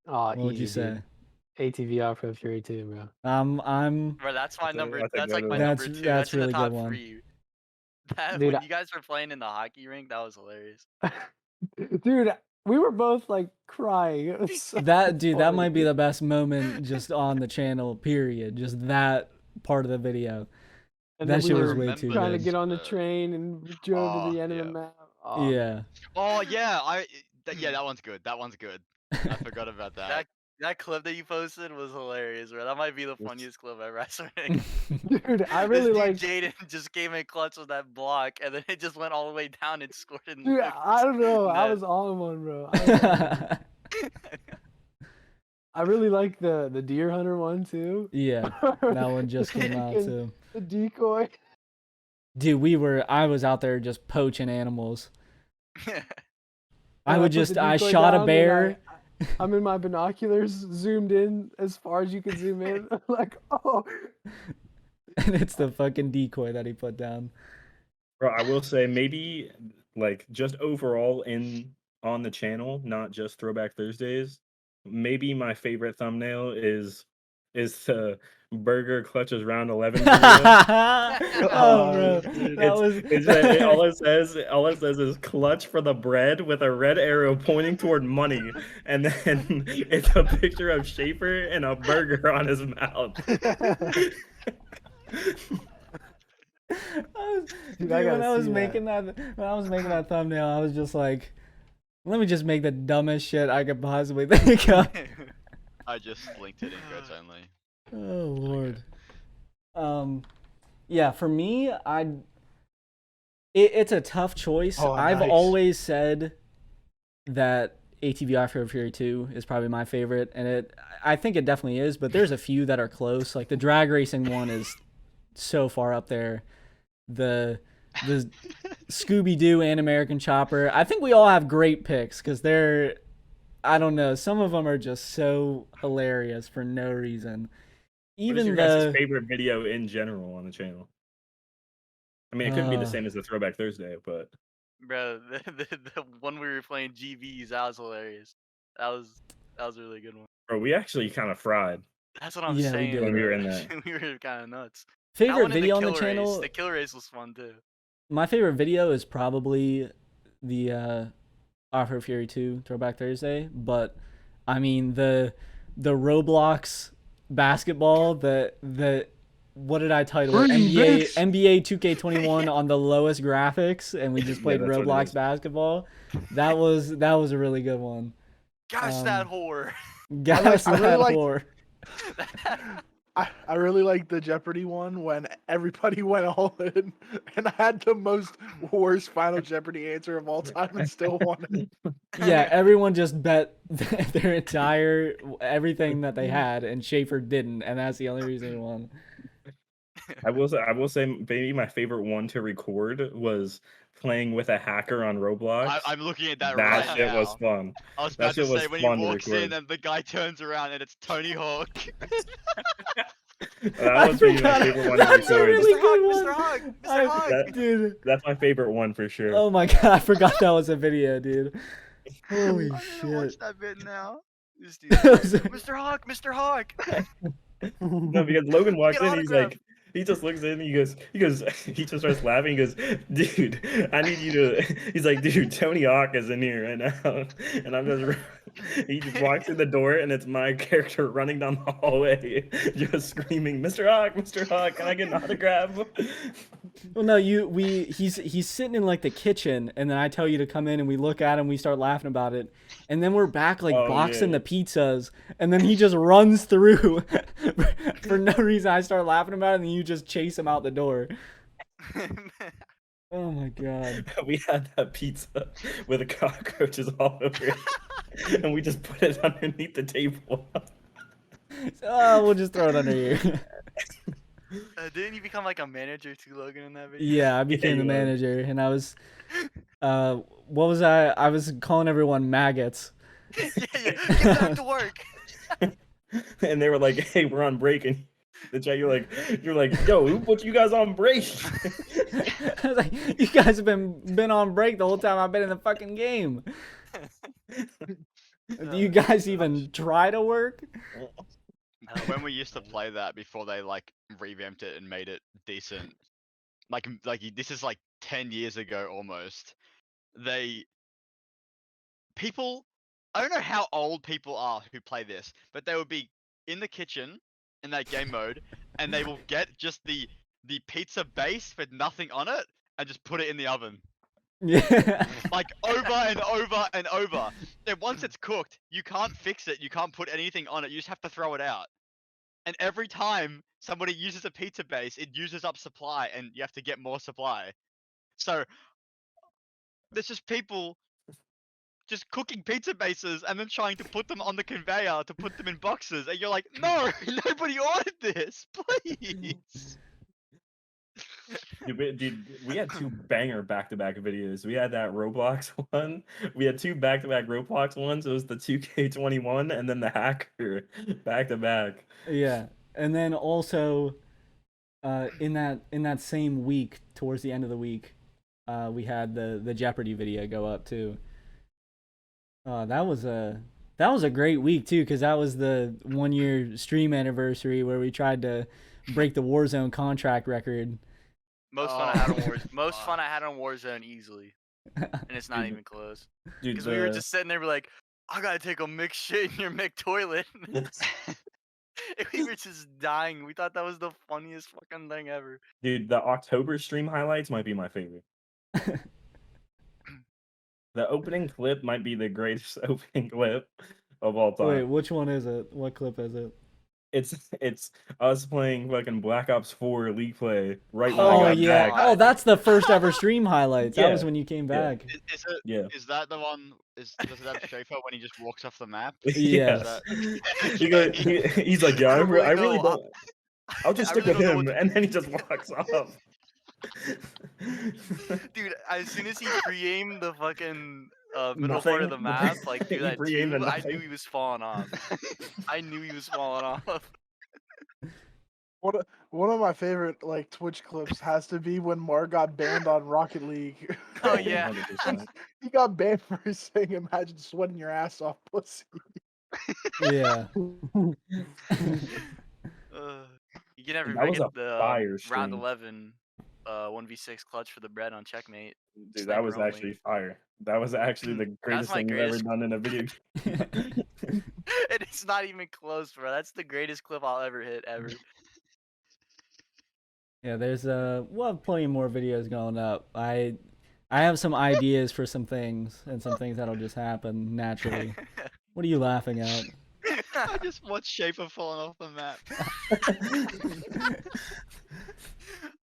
Oh, What would you say? ATV Off-Road Fury 2, bro. I'm. Bro, that's my number. that's a That's like good my one. number That's- 2. that's That's in the really top good one. 3. That, Dude, when you guys were playing in the hockey rink, that was hilarious. Dude, we were both like crying. It was so That dude, that funny. might be the best moment just on the channel. Period. Just that part of the video. And That then shit we was were way too trying to good. get on the train and we drove to the end of yeah. the map. Oh, Yeah. Oh yeah, yeah, that one's good. That one's good. I forgot about that. That clip that you posted was hilarious, bro. That might be the funniest clip ever. I swear. Dude, I really This like. dude Jayden just came in clutch with that block, and then it just went all the way down and scored in. Dude, I don't know. I net. was on one, bro. I really like the deer hunter one too. Yeah. That one just came out Freaking- too. The decoy. Dude, I was out there just poaching animals. I And would put the I decoy shot a down and bear. I'm in my binoculars, zoomed in as far as you can zoom in. Like, oh. And it's the fucking decoy that he put down. Bro, I will say maybe like just overall on the channel, not just Throwback Thursdays. Maybe my favorite thumbnail is the Burger Clutches Round 11 video. Oh, bro, dude, that was. All it says is clutch for the bread with a red arrow pointing toward money, and then it's a picture of Shaffer and a burger on his mouth. Dude, When I was see making that thumbnail, I was just like, let me just make the dumbest shit I could possibly think of. I just linked it in goats only. Oh Lord. Yeah, for me, it's a tough choice. Oh, I've nice. always said that ATV Off-Road Fury 2 is probably my favorite, and I think it definitely is, but there's a few that are close. Like the drag racing one is so far up there. The Scooby-Doo and American Chopper. I think we all have great picks because they're, I don't know, some of them are just so hilarious for no reason. What is Even your the guys' favorite video in general on the channel? I mean, it couldn't be the Uh, same as the Throwback Thursday, but Bro, the one we were playing GVs, that was hilarious. That was a really good one. bro, we actually kind of fried. That's what I'm Yeah, we saying. did. When we were bro. in that. We were kind of nuts. That favorite one and video on the kill channel. Race. The kill race was fun too. My favorite video is probably the Off-Road Fury 2 Throwback Thursday, but I mean the Roblox basketball, the what did I title it? Green, bitch. NBA 2K21 on the lowest graphics, and we just Yeah, played that's what it Roblox is. basketball. That was a really good one. Gosh, that whore. Gosh, I really that liked- whore. I really like the Jeopardy one when everybody went all in, and I had the most worst Final Jeopardy answer of all time and still won it. Yeah, everyone just bet their entire everything that they had, and Schaefer didn't, and that's the only reason he won. I will say maybe my favorite one to record was playing with a hacker on Roblox. I'm looking at that That right shit now. was fun. I was that about to shit was say when fun he to walks in record. and the guy turns around and it's Tony Hawk. That was maybe my favorite one to That's a record. really Mr. Hawk, good Mr. one. Hawk, Mr. I- Hawk. That- Dude. That's my favorite one for sure. Oh my god, I forgot that was a video, dude. Holy I'm gonna shit. watch that bit now. This dude, That was a- Mr. Hawk, Mr. Hawk. No, because Logan walks Get in, he's like, He just looks in. He goes. He just starts laughing. He goes, dude, I need you to. He's like, dude, Tony Hawk is in here right now, and I'm just. He just walks in the door, and it's my character running down the hallway, just screaming, Mr. Hawk, can I get an autograph?" Well, no, he's sitting in like the kitchen, and then I tell you to come in, and we look at him, we start laughing about it, and then we're back like Oh, boxing yeah. the pizzas, and then he just runs through for no reason. I start laughing about it, and then you just chase him out the door. Oh my god. We had that pizza with the cockroaches all over it, and we just put it underneath the table. Oh, we'll just throw it under here. Didn't you become like a manager too, Logan, in that video? Yeah, I became the you were. manager, and I was, what was I? I was calling everyone maggots. yeah, get back to work. And they were like, "Hey, we're on break," and the chat, you're like, "Yo, who put you guys on break?" I was like, you guys have been on break the whole time I've been in the fucking game. Do you guys even try to work? When we used to play that before they like revamped it and made it decent, like this is like 10 years ago almost. People, I don't know how old people are who play this, but they would be in the kitchen in that game mode, and they will get just the pizza base with nothing on it and just put it in the oven. Yeah. Like over and over and over. Then once it's cooked, you can't fix it. You can't put anything on it. You just have to throw it out. And every time somebody uses a pizza base, it uses up supply, and you have to get more supply. So there's just people just cooking pizza bases and then trying to put them on the conveyor to put them in boxes, and you're like, no, nobody ordered this, please. Dude, we had two banger back-to-back videos. We had that Roblox one. We had two back-to-back Roblox ones. It was the 2K21 and then the hacker back-to-back. Yeah, and then also, in that same week, towards the end of the week, we had the Jeopardy video go up too. That was a great week too, because that was the 1 year stream anniversary where we tried to break the Warzone contract record. Most fun I had on Warzone. Most fun I had on Warzone easily, and it's not even close. Dude, Because we were just sitting there, we're like, I gotta take a mixed shit in your Mick toilet. And we were just dying. We thought that was the funniest fucking thing ever. Dude, the October stream highlights might be my favorite. The opening clip might be the greatest opening clip of all time. Wait, which one is it? What clip is it? It's us playing fucking Black Ops 4 League play right when I Oh got yeah. back. Oh, that's the first ever stream highlights. That Yeah. was when you came Yeah. back. Yeah. Is that the one? Does it have Shaffer when he just walks off the map? Yes. He's like, yeah, I really know. don't. I'll just I stick really with don't know him, what to and then he just walks off. Dude, as soon as he pre-aimed the fucking middle part Nothing. of the map, like He do that pre-aimed too, the I nothing. knew he was falling off. I knew he was falling off. One of my favorite like Twitch clips has to be when Mark got banned on Rocket League. Oh yeah. 100%. He got banned for saying "Imagine sweating your ass off, pussy." Yeah. You can never That was forget a the fire round stream. 11 1v6 clutch for the bread on checkmate. Dude, that Sniper was only. actually fire. That was actually the greatest my thing we've ever greatest- done in a video game. And it's not even close, bro. That's the greatest clip I'll ever hit ever. Yeah, there's we'll have plenty more videos going up. I have some ideas for some things and some things that'll just happen naturally. What are you laughing at? I just watched Shaffer falling off the map.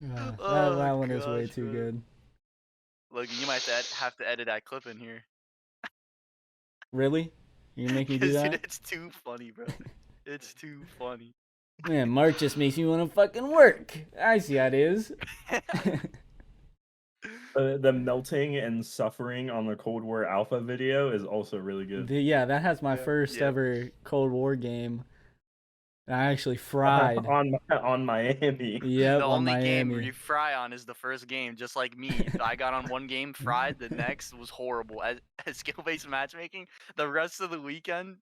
That one is way gosh, too bro. good. Logan, you might have to edit that clip in here. Really? You gonna make me do 'Cause, that? dude, it's too funny, bro. It's too funny. Man, Mark just makes me want to fucking work. I see how it is. The melting and suffering on the Cold War Alpha video is also really good. Yeah, that has my Yeah. first Yeah. ever Cold War game. And I actually fried. on Miami. Yep, The on only game where Miami. you fry on is the first game, just like me. I got on one game, fried. The next was horrible. As skill-based matchmaking, the rest of the weekend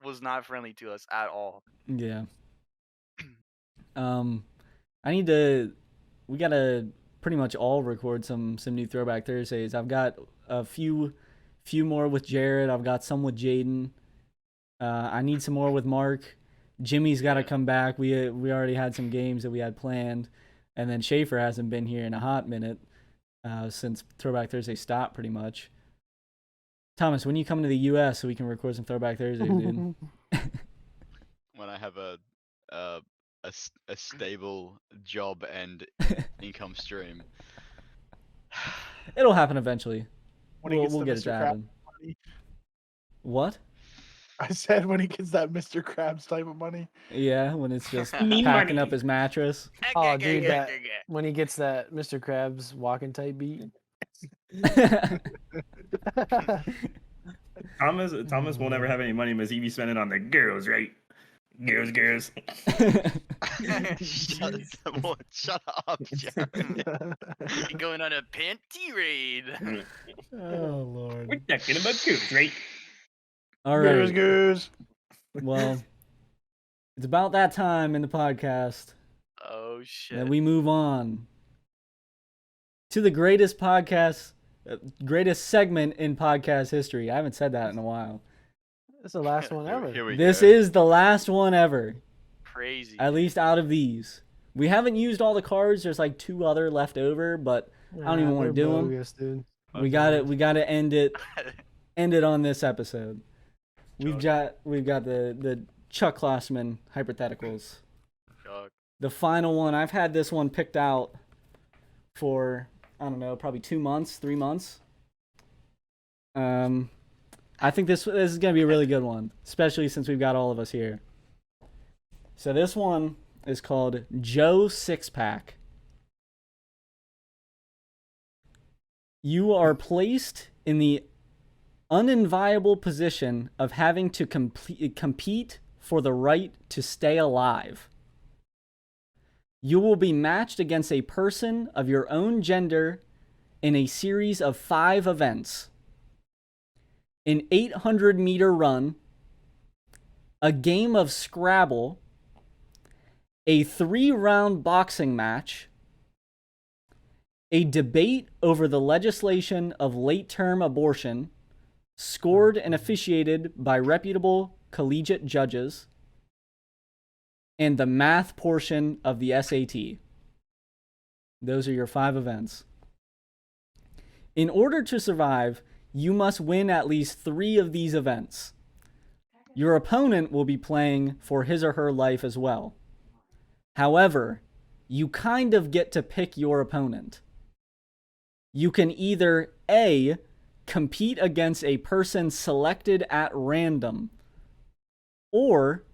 was not friendly to us at all. Yeah. We gotta pretty much all record some new Throwback Thursdays. I've got a few more with Jared. I've got some with Jayden. I need some more with Mark. Jimmy's got to come back. We already had some games that we had planned, and then Shaffer hasn't been here in a hot minute since Throwback Thursday stopped, pretty much. Thomas, when you come to the U.S. so we can record some Throwback Thursdays, dude? When I have a stable job and income stream. It'll happen eventually. When he gets We'll the get it to Mr. Krabs happen. money. What? I said when he gets that Mr. Krabs type of money. Yeah, when it's just Me packing money. up his mattress. Oh, dude, when he gets that Mr. Krabs walking type beat. Thomas will never have any money because he be spending on the girls, right? Girls. Shut up, Jeremy. You're going on a panty raid. Oh Lord. We're talking about girls, right? All right. Goose. Well, it's about that time in the podcast Oh shit. that we move on to the greatest segment in podcast history. I haven't said that in a while. That's the last one ever. Here we This go. is the last one ever, Crazy. at least out of these. We haven't used all the cards. There's like 2 other left over, but I don't even wanna they're do 'em. bogus, dude. we gotta end it on this episode. We've got the Chuck Klossman hypotheticals. Fuck. The final one, I've had this one picked out for, I don't know, probably 2 months, 3 months. I think this is going to be a really good one, especially since we've got all of us here. So this one is called Joe Sixpack. You are placed in the unenviable position of having to compete for the right to stay alive. You will be matched against a person of your own gender in a series of 5 events: an 800-meter run, a game of Scrabble, a 3-round boxing match, a debate over the legislation of late-term abortion, scored and officiated by reputable collegiate judges, and the math portion of the SAT. Those are your 5 events. In order to survive, you must win at least 3 of these events. Your opponent will be playing for his or her life as well. However, you kind of get to pick your opponent. You can either A, compete against a person selected at random, or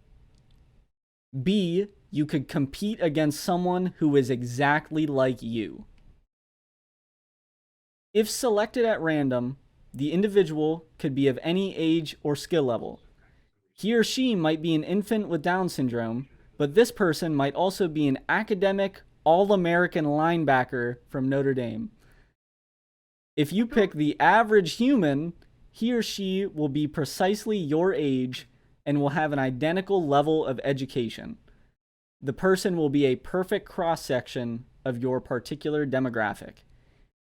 B, you could compete against someone who is exactly like you. If selected at random, the individual could be of any age or skill level. He or she might be an infant with Down syndrome, but this person might also be an academic All-American linebacker from Notre Dame. If you pick the average human, he or she will be precisely your age and will have an identical level of education. The person will be a perfect cross-section of your particular demographic.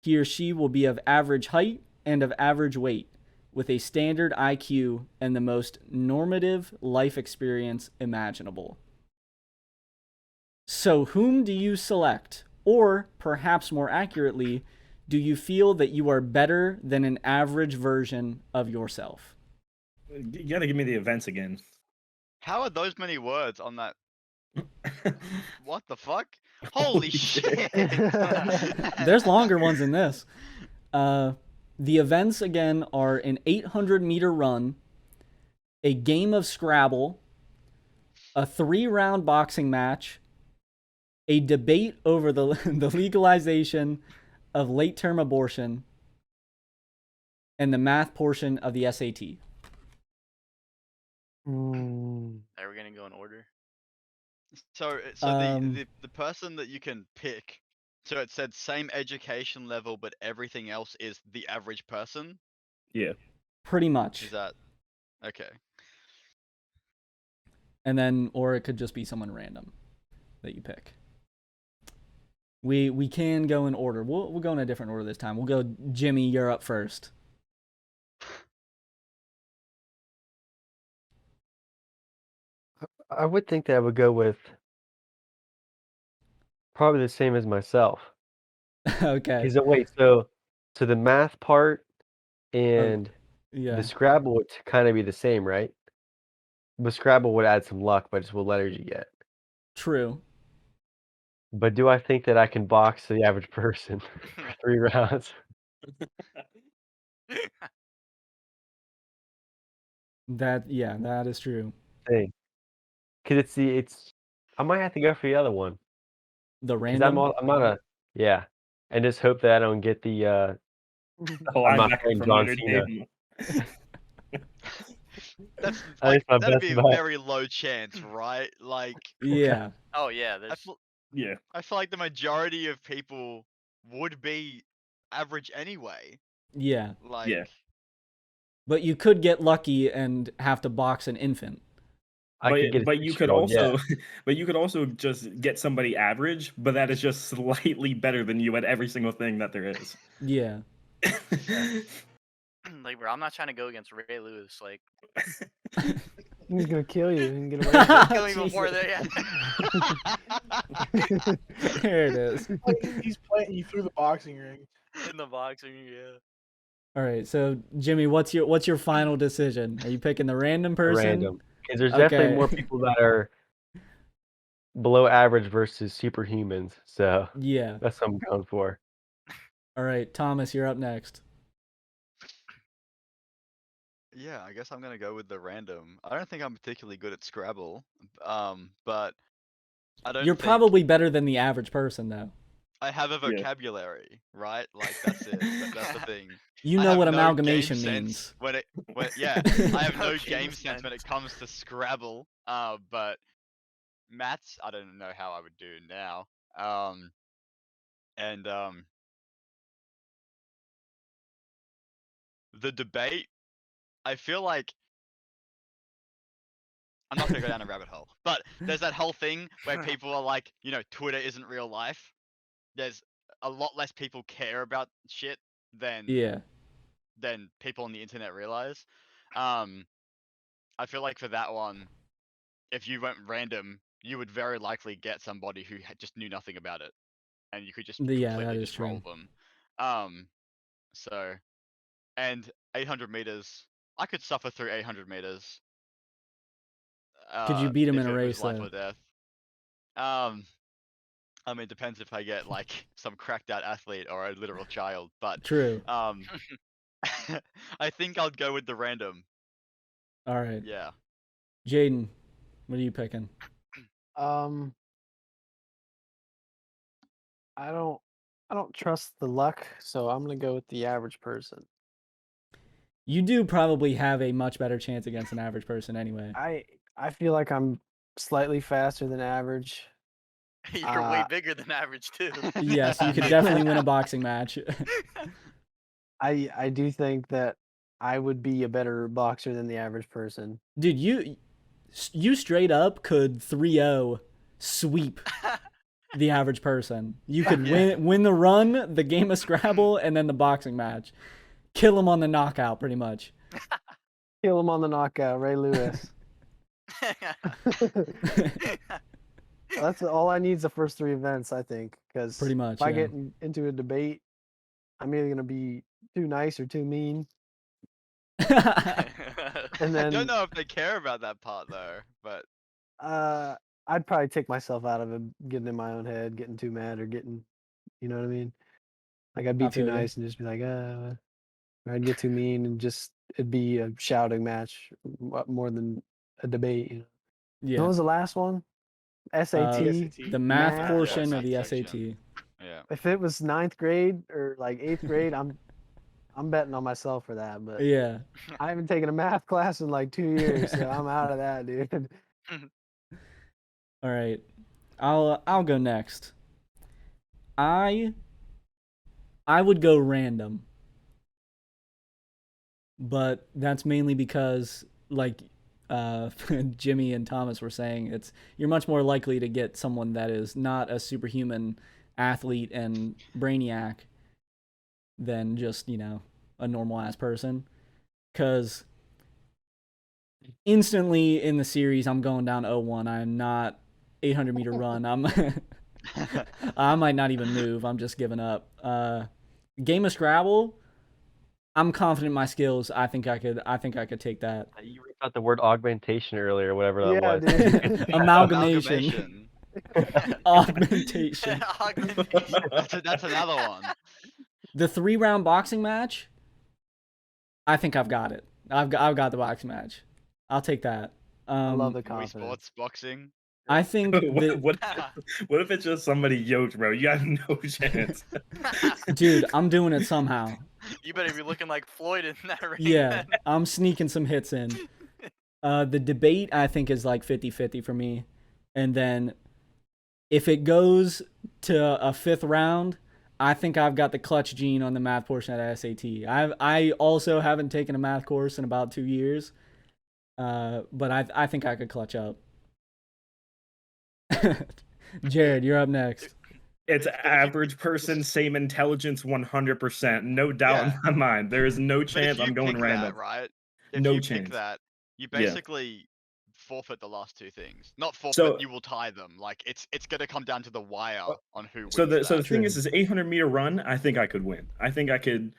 He or she will be of average height and of average weight, with a standard IQ and the most normative life experience imaginable. So whom do you select? Or, perhaps more accurately, do you feel that you are better than an average version of yourself? You gotta give me the events again. How are those many words on that? What the fuck? Holy shit! There's longer ones than this. The events, again, are an 800-meter run, a game of Scrabble, a 3-round boxing match, a debate over the legalization of late-term abortion, and the math portion of the SAT. Are we gonna go in order? So the person that you can pick. So it said same education level, but everything else is the average person. Yeah. Pretty much. Is that okay? And then, or it could just be someone random that you pick. We can go in order. We'll go in a different order this time. We'll go Jimmy, you're up first. I would think that I would go with probably the same as myself. Okay. Because wait, so the math part and Yeah. the Scrabble would kind of be the same, right? But Scrabble would add some luck, but just what letters you get. True. But do I think that I can box the average person for 3 rounds? That is true. Thing. Because it's I might have to go for the other one. The Because random. I'm not a yeah, and just hope that I don't get the I'm not Linebacker playing from John Notre Cena. Dame. That's I like think my that'd best be a bet. very low chance, right? Like Yeah. Oh yeah, I there's feel, Yeah. I feel like the majority of people would be average anyway. Yeah. Like Yeah. But you could get lucky and have to box an infant. I could get a But you could 6-year-old, yeah. also but you could also just get somebody average, but that is just slightly better than you at every single thing that there is. Yeah. like, bro, I'm not trying to go against Ray Lewis. Like, He's gonna kill you and get away he's with gonna it. kill me before Jesus. they There it is. He's playing. He threw the boxing ring. in the boxing. Yeah. All right. So Jimmy, what's your final decision? Are you picking the random person? Random. Because there's definitely Okay. more people that are below average versus superhumans. So Yeah. that's what I'm going for. All right, Thomas, you're up next. yeah, I guess I'm gonna go with the random. I don't think I'm particularly good at Scrabble, but I don't You're think probably better than the average person, though. I have a Yeah. vocabulary, right? Like that's it. That's the thing. You I know have what no game amalgamation sense means. when yeah, I have No no game game sense when it sense. comes to Scrabble. But maths, I don't know how I would do now. And the debate, I feel like I'm not gonna go down a rabbit hole, but there's that whole thing where people are like, Twitter isn't real life. There's a lot less people care about shit Yeah. than people on the internet realize. I feel like for that one, if you went random, you would very likely get somebody who just knew nothing about it, and you could just Yeah, that completely is just roll true. them. So, and 800 meters, I could suffer through 800 meters. Could you beat him in If a it was race, life though? or death. I mean, it depends if I get like some cracked out athlete or a literal child, but True. I think I'll go with the random. All right. Yeah. Jayden, what are you picking? I don't trust the luck, so I'm gonna go with the average person. You do probably have a much better chance against an average person anyway. I feel like I'm slightly faster than average. You're way bigger than average too. Yes, you could definitely win a boxing match. I do think that I would be a better boxer than the average person. Dude, you straight up could 3-0 sweep the average person. You could win the run, the game of Scrabble, and then the boxing match. Kill him on the knockout, pretty much. Kill him on the knockout, Ray Lewis. That's all I need is the first 3 events, I think, because Pretty much, if I yeah. get into a debate, I'm either gonna be too nice or too mean, and I then don't know if they care about that part though, but I'd probably take myself out of it, getting in my own head, getting too mad, or getting, you know what I mean? Like I'd be I too feel ya. nice and just be like, or I'd get too mean and just it'd be a shouting match more than a debate. You know? Yeah. What was the last one? SAT. The math Math? portion Yeah, of the math SAT. section. Yeah. If it was 9th grade or like 8th grade, I'm betting on myself for that. But Yeah. I haven't taken a math class in like 2 years, so I'm out of that, dude. All right. I'll go next. I would go random. But that's mainly because like Jimmy and Thomas were saying, you're much more likely to get someone that is not a superhuman athlete and brainiac than just, a normal ass person. Because instantly in the series, I'm going down 0-1. I am not 800-meter run. I might not even move. I'm just giving up. Game of Scrabble, I'm confident in my skills. I think I could take that. You ripped out the word augmentation earlier, whatever that Yeah, was. dude. Amalgamation. Augmentation. Augmentation. That's another one. The 3-round boxing match, I think I've got it. I've got the boxing match. I'll take that. I love the Wii confidence. Sports boxing. I think what if it's just somebody yoked, bro? You got no chance. dude, I'm doing it somehow. You better be looking like Floyd in that ring. Yeah, then. I'm sneaking some hits in. The debate, I think, is like 50-50 for me. And then if it goes to a 5th round, I think I've got the clutch gene on the math portion of the SAT. I also haven't taken a math course in about 2 years. But I think I could clutch up. Jared, you're up next. It's average person, same intelligence, 100%. No doubt in my mind. There is no But if chance you I'm going pick random. that, right? If No you chance. pick that, you Yeah. basically forfeit the last 2 things. Not forfeit, So- you will tie them. Like it's gonna come down to the wire on who wins. So the that. thing is 800-meter run. I think I could win. I think I could.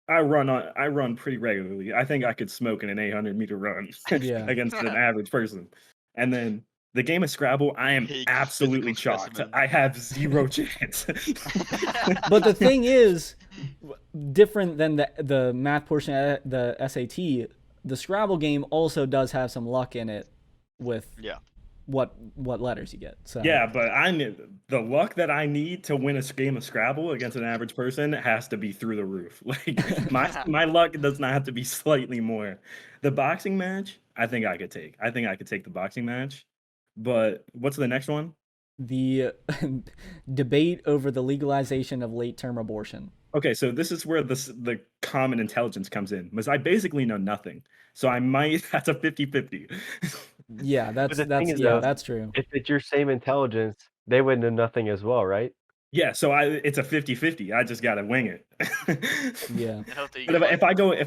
I run pretty regularly. I think I could smoke in an 800-meter run Yeah. against an average person. And then the game of Scrabble, I am Peak absolutely physical chalked. specimen. I have 0 chance. But the thing is, different than the math portion of the SAT, the Scrabble game also does have some luck in it with Yeah. what letters you get. So Yeah, but the luck that I need to win a game of Scrabble against an average person has to be through the roof. Like my luck does not have to be slightly more. The boxing match, I think I could take. I think I could take the boxing match. But what's the next one? the debate over the legalization of late-term abortion. Okay, so this is where the common intelligence comes in, because I basically know nothing. So I might that's a 50-50. Yeah, that's the thing is, yeah, though, that's true. If it's your same intelligence, they would know nothing as well, right? Yeah, so it's a 50-50. I just gotta wing it. Yeah. I hope that you But get if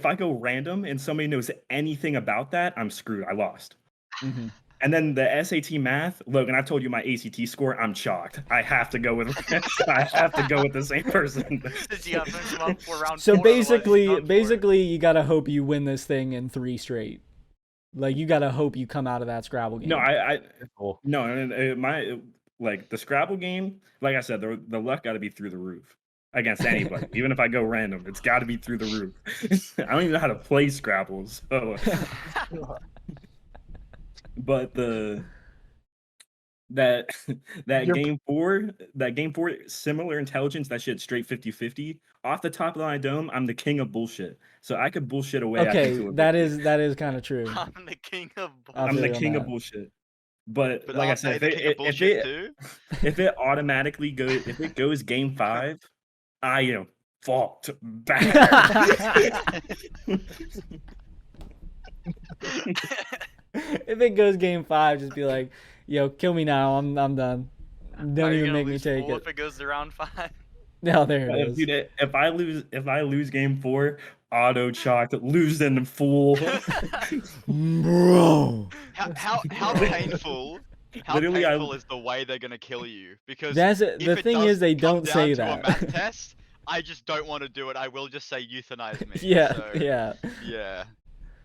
I go random and somebody knows anything about that, I'm screwed. I lost. Mhm. And then the SAT math, Logan, I've told you my ACT score. I'm chalked. I have to go with the same person. Since you got finished them up for round So 4, otherwise you're done for. basically, you gotta hope you win this thing in 3 straight. Like you gotta hope you come out of that Scrabble game. No, Cool. no, like the Scrabble game. Like I said, the luck got to be through the roof against anybody. Even if I go random, it's got to be through the roof. I don't even know how to play Scrabble, so. But that game 4, similar intelligence, that shit straight 50-50. Off the top of my dome, I'm the king of bullshit. So I could bullshit away. Okay, that is kind of true. I'm the king of I'll I'm feel the you on king of that. bullshit. But like I aren't said, they the king of bullshit too? if it automatically goes, if it goes game 5, I am fucked bad. If it goes game 5, just be like, yo, kill me now. I'm done. Don't Are you even gonna make me lose take full it. if it goes to round 5? No, there it is. Dude, if I lose game 4, auto chalk, losing full. Bro. How painful? How Literally, painful is the way they're gonna kill you? Because The if it thing does is, they come don't say down to a that. math test, I just don't want to do it. I will just say euthanize me. Yeah, so, yeah. Yeah.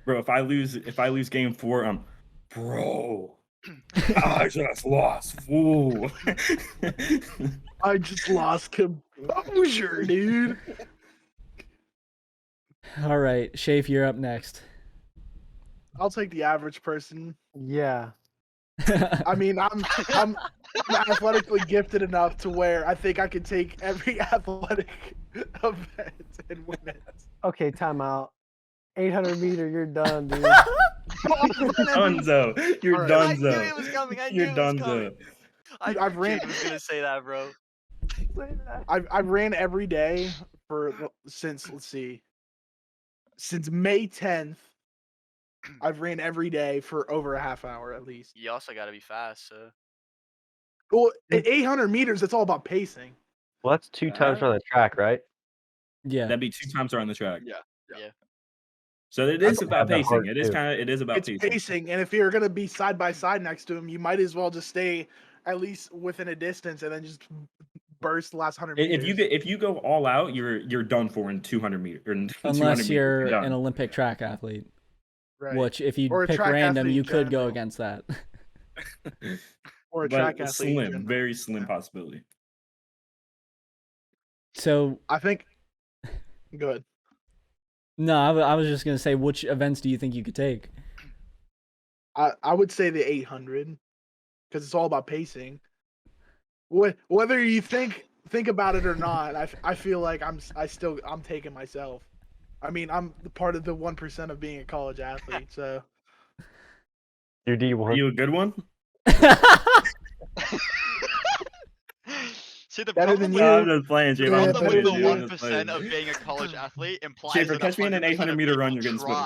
Bro, if I lose game 4, I'm bro. I just lost, fool. I just lost composure, dude. All right, Shafe, you're up next. I'll take the average person. Yeah. I mean, I'm athletically gifted enough to where I think I could take every athletic event and win it. Okay, timeout. 800-meter, you're done, dude. Dunzo. You're All right. I knew dunzo. it was coming. I knew You're it was coming. dunzo. I I've knew ran- Jayden was gonna say that, bro. I've ran every day since May 10th. I've ran every day for over a half hour at least. You also gotta be fast, so. Well, at 800 meters, it's all about pacing. Well, that's 2 times on the track, right? Yeah. That'd be 2 times around the track. Yeah. So it That's is about have the pacing. heart, It is too. kind of it is about It's pacing. pacing, and if you're gonna be side by side next to him, you might as well just stay at least within a distance, and then just burst the last 100 meters. If you go all out, you're done for in 200 meters. Or in 200 Unless meters, you're done. an Olympic track athlete, right. which if you Or a pick track random, athlete you in could go general. against that. Or a But track athlete. in slim, general. very slim Yeah. possibility. So I think. Good. no, I was just gonna say, which events do you think you could take? I would say the 800 because it's all about pacing. Whether you think about it or not, I feel like I'm taking myself. I mean, I'm part of the 1% of being a college athlete, so You're Are D1. you a good one? See, the Better problem than with you. I'm just playing, Schaefer. Yeah, I'm the just better problem with than the you. playing. I'm just 1% playing. of being a college athlete implies Schaefer, that catch me in an 100% 800 of meter run, people you're getting splitters.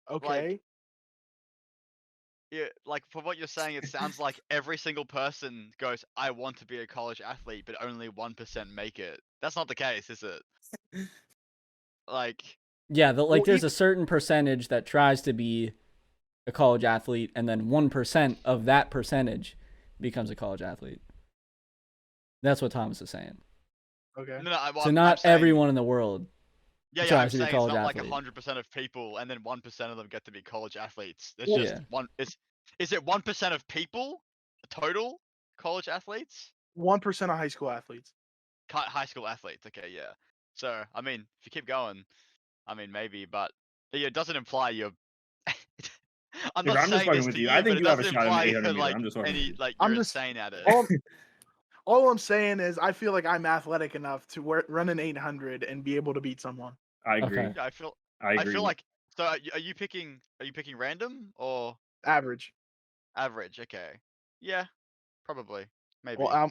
try. okay. Yeah, like for what you're saying, it sounds like every single person goes, "I want to be a college athlete," but only 1% make it. That's not the case, is it? Like, Yeah, Well, there's a certain percentage that tries to be a college athlete, and then 1% of that percentage becomes a college athlete. That's what Thomas is saying. Okay. no, So I'm not saying, everyone in the world yeah, I'm tries to be a saying it's college not like athlete. 100% of people, and then 1% of them get to be college athletes. It's Well, just Yeah. one. Is it 1% of people total college athletes? 1% of high school athletes. High school athletes. Okay, yeah. So I mean, if you keep going, I mean maybe, but yeah, it doesn't imply you're. I'm Schaefer, not I'm just saying fucking this with to you. you, I but think it you have a doesn't shot in the imply 800 you're meter. like I'm just fucking with you. like I'm you're just- insane at it. All I'm saying is I feel like I'm athletic enough to run an 800 and be able to beat someone. I agree. Okay. Yeah, I I agree. feel like. So are you picking random or Average. average? Okay. Yeah, probably. Maybe. Well,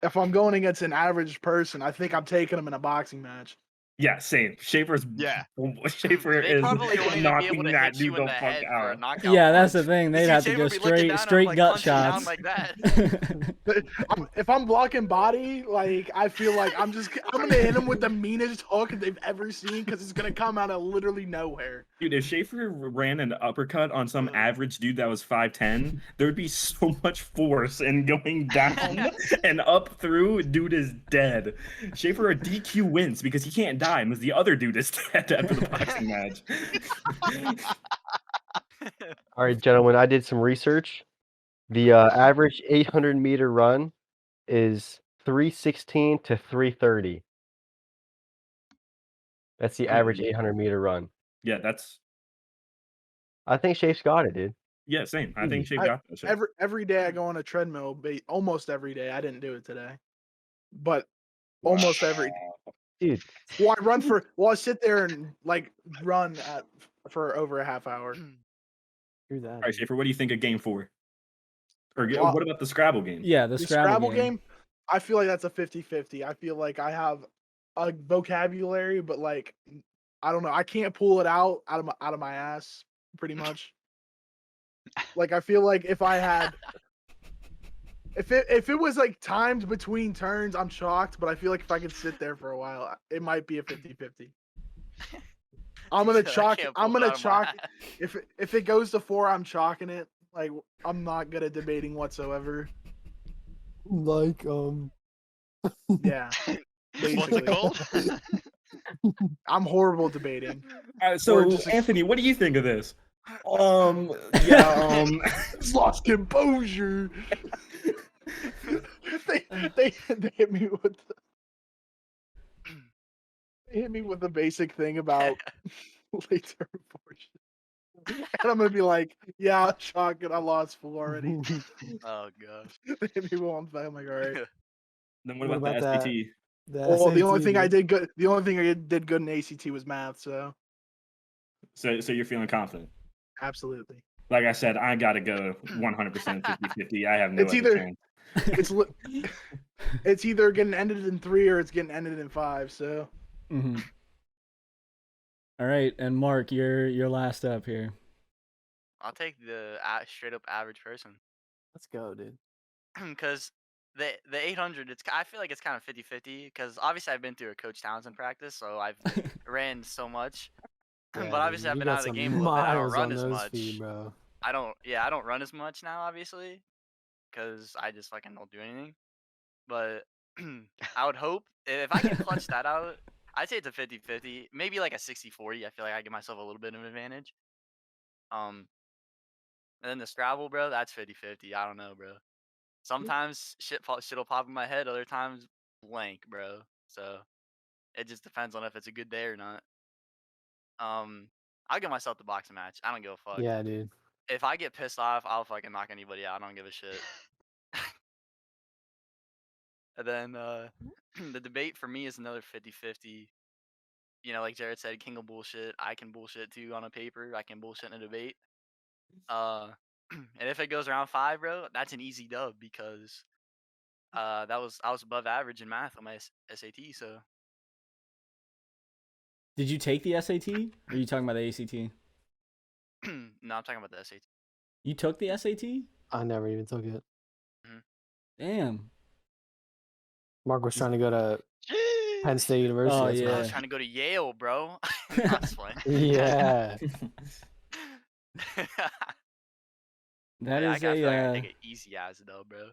if I'm going against an average person, I think I'm taking them in a boxing match. Yeah, same. Schaefer They is probably only be knocking able to that hit you dude in the the fuck head for a out. knockout. Yeah, that's the punch. thing. You They'd see have to Schaefer go be looking down at him, like, gut punching down shots. like that. If I'm blocking body, like I feel like I'm gonna hit him with the meanest hook they've ever seen because it's gonna come out of literally nowhere. Dude, if Schaefer ran an uppercut on some average dude that was 5'10", there would be so much force in going down and up through. Dude is dead. Schaefer a DQ wins because he can't die because the other dude is dead after the boxing match. All right, gentlemen, I did some research. The average 800-meter run is 3:16 to 3:30. That's the average 800-meter run. Yeah, that's I think Shafe's got it, dude. yeah, same. I think Schaefer got that shit. Every day I go on a treadmill, almost every day. I didn't do it today, but almost every. Dude, Well, I sit there and like run for over a half hour. Do that. All right, Schaefer, what do you think of game 4? Or Well, what about the Scrabble game? Yeah, the Scrabble game. I feel like that's a 50-50. I feel like I have a vocabulary, but like I don't know. I can't pull it out of my ass pretty much. Like I feel like if I had if it was like timed between turns, I'm shocked, but I feel like if I could sit there for a while, it might be a 50-50. I'm gonna chalk. If it goes to 4, I'm chalking it. Like I'm not good at debating whatsoever. Like Yeah. What's it called? I'm horrible debating. So just- Anthony, what do you think of this? Yeah, It's lost composure. they hit me with the basic thing about late term abortion. And I'm gonna be like, yeah, I'll chalk it. I lost 4 already. Oh gosh. They hit me one time. I'm like, all right. Then what What about the about SPT? Well, the only SAT, thing I dude. did good. The only thing I did good in ACT was math. So So you're feeling confident? absolutely. Like I said, I gotta go 100% 50-50. I have no It's other either- chance. It's either getting ended in 3 or it's getting ended in 5. So Mm-hmm. All right, and Mark, you're last up here. I'll take the straight up average person. Let's go, dude. because the 800, I feel like it's kind of 50-50 because obviously I've been through a Coach Townsend practice, so I've ran so much. Yeah, But obviously dude, I've you been out got of the some game a little bit. I don't miles run on as those much. feet, bro. I don't run as much now, obviously, because I just fucking don't do anything. But I would hope if I can clutch that out, I'd say it's a 50-50, maybe like a 60-40. I feel like I give myself a little bit of an advantage. And then the Scrabble, bro, that's 50-50. I don't know, bro. Sometimes shit'll pop in my head, other times blank, bro. So it just depends on if it's a good day or not. I'll give myself the boxing match. I don't give a fuck. Yeah, dude. If I get pissed off, I'll fucking knock anybody out. I don't give a shit. And then the debate for me is another 50-50. You know, like Jared said, king of bullshit. I can bullshit too on a paper. I can bullshit in a debate. And if it goes around 5, bro, that's an easy dub because I was above average in math on my SAT. So Did you take the SAT? Or are you talking about the ACT? no, I'm talking about the SAT. You took the SAT? I never even took it. Damn. Mark was trying to go to Penn State University. Oh, that's I why. was trying to go to Yale, bro. That's fine. Yeah. That I is feel like I a take it easy as though, bro.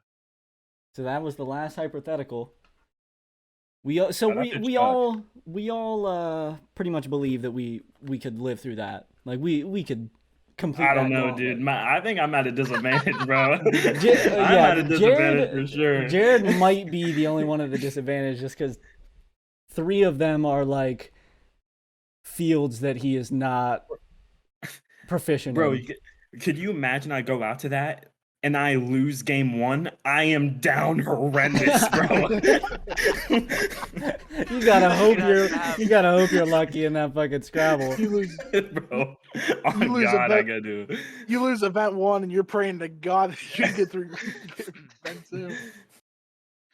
so that was the last hypothetical. We all- so Oh, that's we a we shock. all pretty much believe that we could live through that. Like we could complete I don't that know, gauntlet. dude. I think I'm at a disadvantage, bro. I'm Yeah, at a disadvantage for sure. Jared might be the only one at a disadvantage just because 3 of them are like fields that he is not proficient Bro, in. could you imagine I go out to that and I lose game 1? I am down horrendous, bro. You gotta hope have- you gotta hope you're lucky in that fucking Scrabble. You lose, Bro, oh you lose a God, I bet. gotta do. you lose event 1 and you're praying to God that you get through event 2.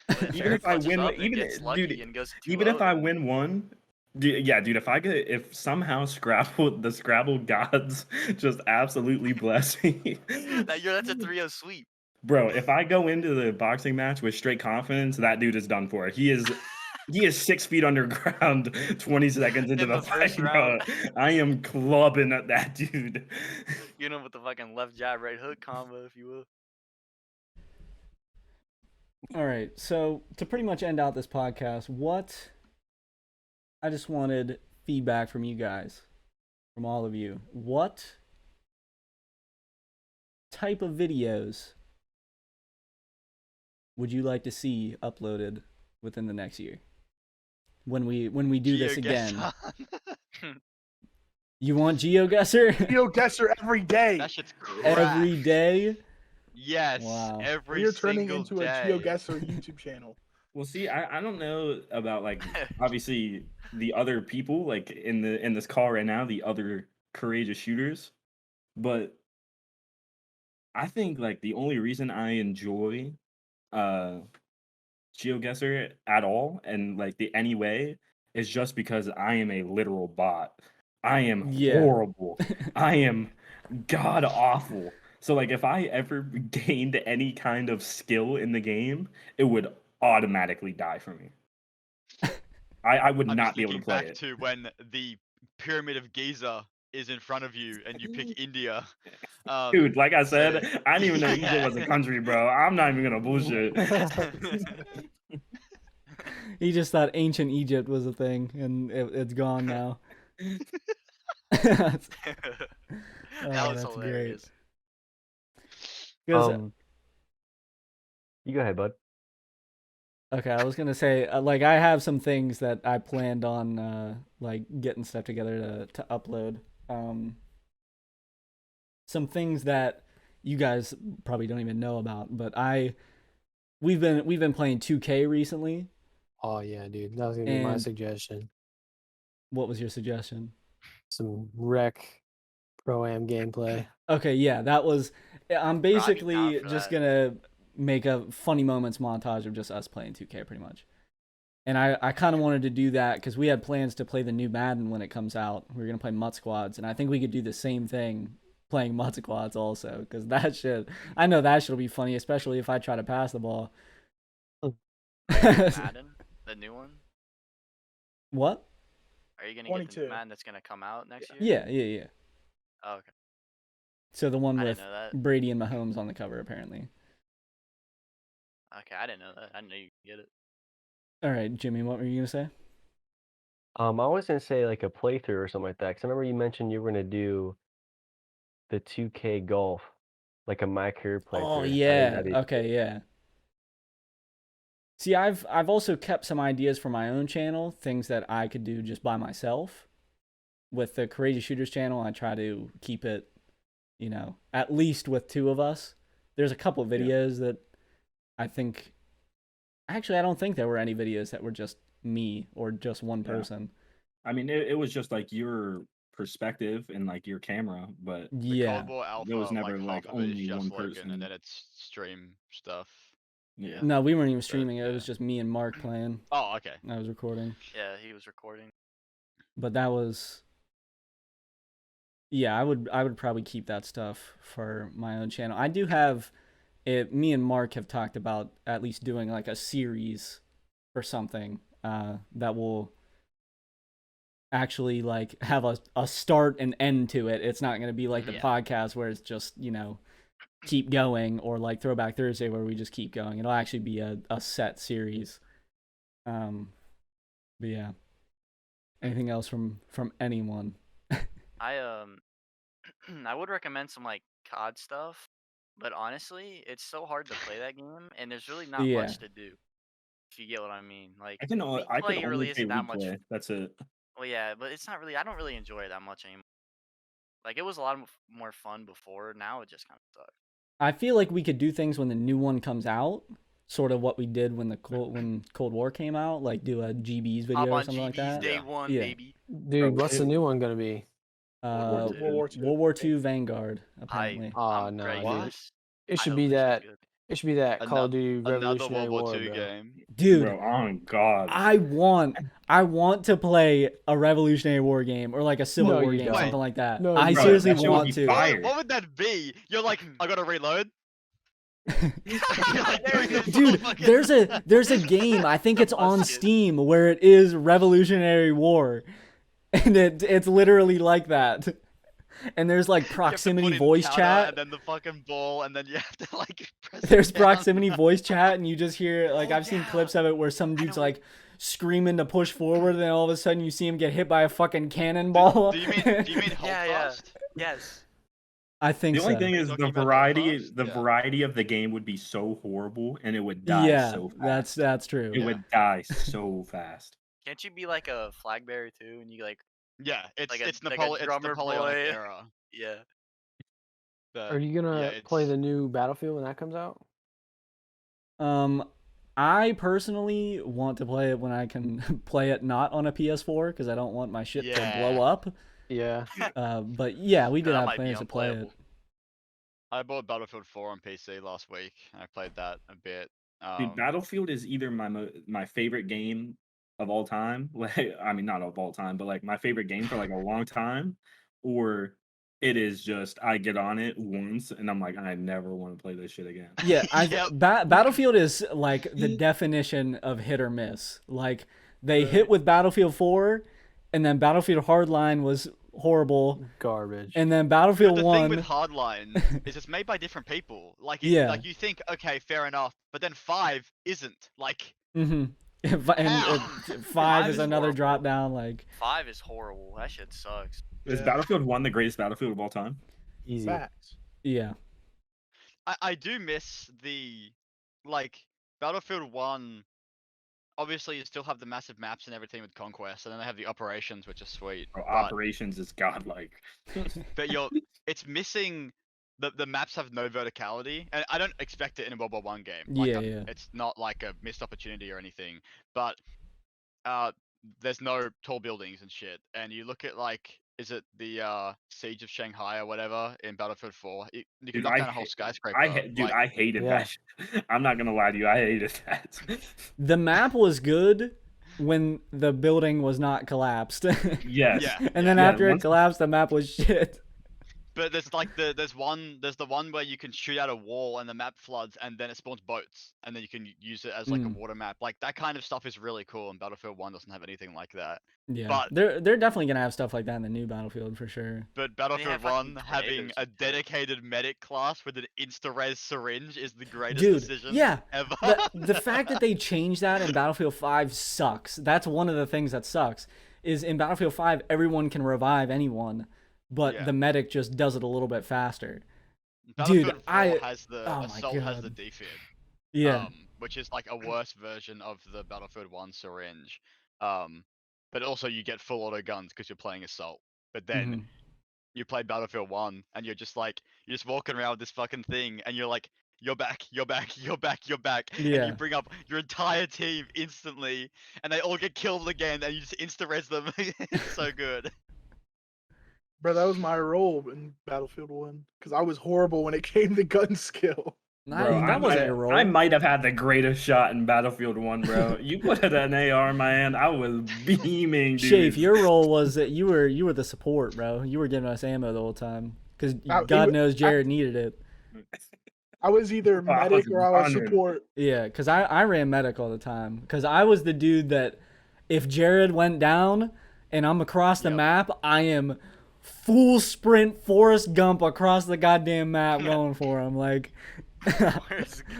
If Even Jared if I clutches win, up and even gets lucky dude, and goes to even 2-0, if I then win one, dude, if somehow the Scrabble gods just absolutely bless me, that's a 3-0 sweep. bro. If I go into the boxing match with straight confidence, that dude is done for. He is 6 feet underground, 20 seconds into In the the first fight, bro. round. I am clubbing at that dude. You know, with the fucking left jab, right hook combo, if you will. All right, so to pretty much end out this podcast, I just wanted feedback from you guys, from all of you. What type of videos would you like to see uploaded within the next year? When we do this again. You want GeoGuessr? GeoGuessr every day. That shit's every cracked. day? Yes, Wow. every We're turning single into day. a GeoGuessr YouTube channel. Well, see, I don't know about like obviously the other people like in this call right now, the other courageous shooters, but I think like the only reason I enjoy GeoGuessr at all and like the anyway is just because I am a literal bot. I am horrible. I am god awful. So like if I ever gained any kind of skill in the game, it would automatically die for me. I would I'm not just be able to thinking play back it. to when the Pyramid of Giza is in front of you and you pick India. Dude, like I said, so- I didn't even know Egypt was a country, bro. I'm not even gonna bullshit. He just thought ancient Egypt was a thing, and it's gone now. That Oh, was that's hilarious. great. 'Cause, You go ahead, bud. okay, I was gonna say, like, I have some things that I planned on, like, getting stuff together to upload. Some things that you guys probably don't even know about, but we've been playing 2K recently. Oh yeah, dude. That was gonna be my And- suggestion. What was your suggestion? Some rec pro-am gameplay. Okay, yeah, that was. I'm Bro, I'd be basically down for just that. gonna make a funny moments montage of just us playing 2K, pretty much. And I kind of wanted to do that because we had plans to play the new Madden when it comes out. We were gonna play Mutt Squads, and I think we could do the same thing playing mud squats also, because that shit, I know that shit'll be funny, especially if I try to pass the ball. Madden, the new one. What? Are you gonna get the 22. Madden that's gonna come out next year? Yeah. Oh, okay. So the one I with didn't know that. Brady and Mahomes on the cover, apparently. Okay, I didn't know that. I didn't know you could get it. All right, Jimmy, what were you gonna say? I was gonna say like a playthrough or something like that. Because I remember you mentioned you were gonna do the 2K golf, like a My Career playthrough. Oh I yeah. didn't Okay, yeah. See, I've also kept some ideas for my own channel, things that I could do just by myself. With the Crazy Shooters channel, I try to keep it, at least with two of us. There's a couple videos that I think. Actually, I don't think there were any videos that were just me or just one person. I mean, it was just like your perspective and like your camera, but The Yeah. Cold War Alpha, there was never like like half of it is only just one Logan, person. and then it's stream stuff. Yeah. No, we weren't even streaming it. It was yeah. just me and Mark playing. Oh, okay. I was recording. Yeah, he was recording. But that was. Yeah, I would probably keep that stuff for my own channel. I do have it. Me and Mark have talked about at least doing like a series or something that will actually like have a start and end to it. It's not going to be like the Yeah. podcast where it's just, keep going, or like Throwback Thursday where we just keep going. It'll actually be a set series. But yeah. Anything else from anyone? I I would recommend some like COD stuff, but honestly, it's so hard to play that game, and there's really not Yeah. much to do. If you get what I mean, like I can League I play could really only play isn't that League much. play. That's it. Well, yeah, but it's not really. I don't really enjoy it that much anymore. Like it was a lot more fun before. Now it just kind of sucks. I feel like we could do things when the new one comes out, sort of what we did when Cold War came out, like do a GB's video Hop or on something like GB's that. day Yeah. one, Yeah. baby. Dude, what's the new one gonna be? World War II. World War II Vanguard, apparently. I'm no, ready dude. for this. It I should hope be this shit's that. good. It should be that Call of Duty Another Revolutionary World War, War II bro. game. Dude, Bro, oh god. I want to play a Revolutionary War game or like a Civil No, War you game, don't. something like that. No, I you don't. seriously That shit would want be to. fire. What would that be? You're like, I gotta reload. You're like doing this Dude, fucking- there's a game, I think it's on Bust it. Steam, where it is Revolutionary War. And it's literally like that. And there's like You have to proximity put in voice counter, chat. and then the fucking ball, and then you have to like press it There's down. proximity voice chat, and you just hear like Oh, I've seen yeah. clips of it where some dude's know. like screaming to push forward, and then all of a sudden you see him get hit by a fucking cannonball. Do you mean hold Yeah. fast? Yes. I think The only so. thing is Talking the about variety Holocaust? the Yeah. variety of the game would be so horrible and it would die Yeah, so fast. that's true. It Yeah. would die so fast. Can't you be like a flag bearer too? And you like, Yeah, it's Like a- it's like a Napoleon. It's drummer Napoleonic boy. era. yeah. Are you gonna play the new Battlefield when that comes out? I personally want to play it when I can play it not on a PS4 because I don't want my shit to blow Yeah. up. Yeah. But yeah, we did That have might be plans to play it. unplayable. I bought Battlefield 4 on PC last week. I played that a bit. Dude, Battlefield is either my favorite game of all time. Like, I mean, not of all time, but like my favorite game for like a long time, or it is just I get on it once and I'm like, I never want to play this shit again. Yeah, Yep. Battlefield is like the definition of hit or miss. Like they hit with Battlefield 4, and then Battlefield Hardline was horrible, Garbage. and then But Battlefield the 1. thing with Hardline is it's made by different people. Like, Yeah. like you think, okay, fair enough, but then 5 isn't. Like, Mm-hmm. And How? 5 is is another horrible. drop down. Like 5 is horrible. That shit sucks. Is Yeah. Battlefield 1 the greatest Battlefield of all time? Easy. Facts. yeah, I do miss the like Battlefield 1. Obviously, you still have the massive maps and everything with Conquest, and then they have the operations, which are sweet. Bro, But, Operations is godlike. but it's missing. The maps have no verticality, and I don't expect it in a World War One game. Like, Yeah. It's not like a missed opportunity or anything, but there's no tall buildings and shit. And you look at like, is it the Siege of Shanghai or whatever in Battlefield 4? You can Dude, knock I down a whole hate- skyscraper. Dude, I hated Yeah. that. Shit. I'm not gonna lie to you, I hated that. the map was good when the building was not collapsed. Yes. Yeah. And then Yeah, after it once- collapsed, the map was shit. But there's like there's the one where you can shoot out a wall and the map floods and then it spawns boats and then you can use it as like a water map. Like that kind of stuff is really cool, and Battlefield 1 doesn't have anything like that. Yeah, But they're definitely gonna have stuff like that in the new Battlefield for sure. But They Battlefield have 1 fucking having tornadoes a and shit. dedicated medic class with an insta-res syringe is the greatest Dude, decision yeah, ever. the fact that they changed that in Battlefield 5 sucks. That's one of the things that sucks. Is in Battlefield 5 everyone can revive anyone, but Yeah. the medic just does it a little bit faster. Battlefield Dude, 4 has the oh my Assault has the God. defib. Yeah. Which is like a worse version of the Battlefield 1 syringe. But also you get full auto guns because you're playing Assault. But then you play Battlefield 1 and you're just walking around with this fucking thing and you're like, you're back, you're back, you're back, you're back. And Yeah. you bring up your entire team instantly and they all get killed again and you just insta-res them. It's so good. Bro, that was my role in Battlefield 1 because I was horrible when it came to gun skill. Bro, That wasn't your role. I might have had the greatest shot in Battlefield 1, bro. You put an AR in my hand, I was beaming, dude. Shafe, your role was that you were the support, bro. You were giving us ammo the whole time because God knows Jared needed it. I was either medic or I was support. Yeah, because I ran medic all the time because I was the dude that if Jared went down and I'm across the map, I am full sprint Forrest Gump across the goddamn map going for him. Like,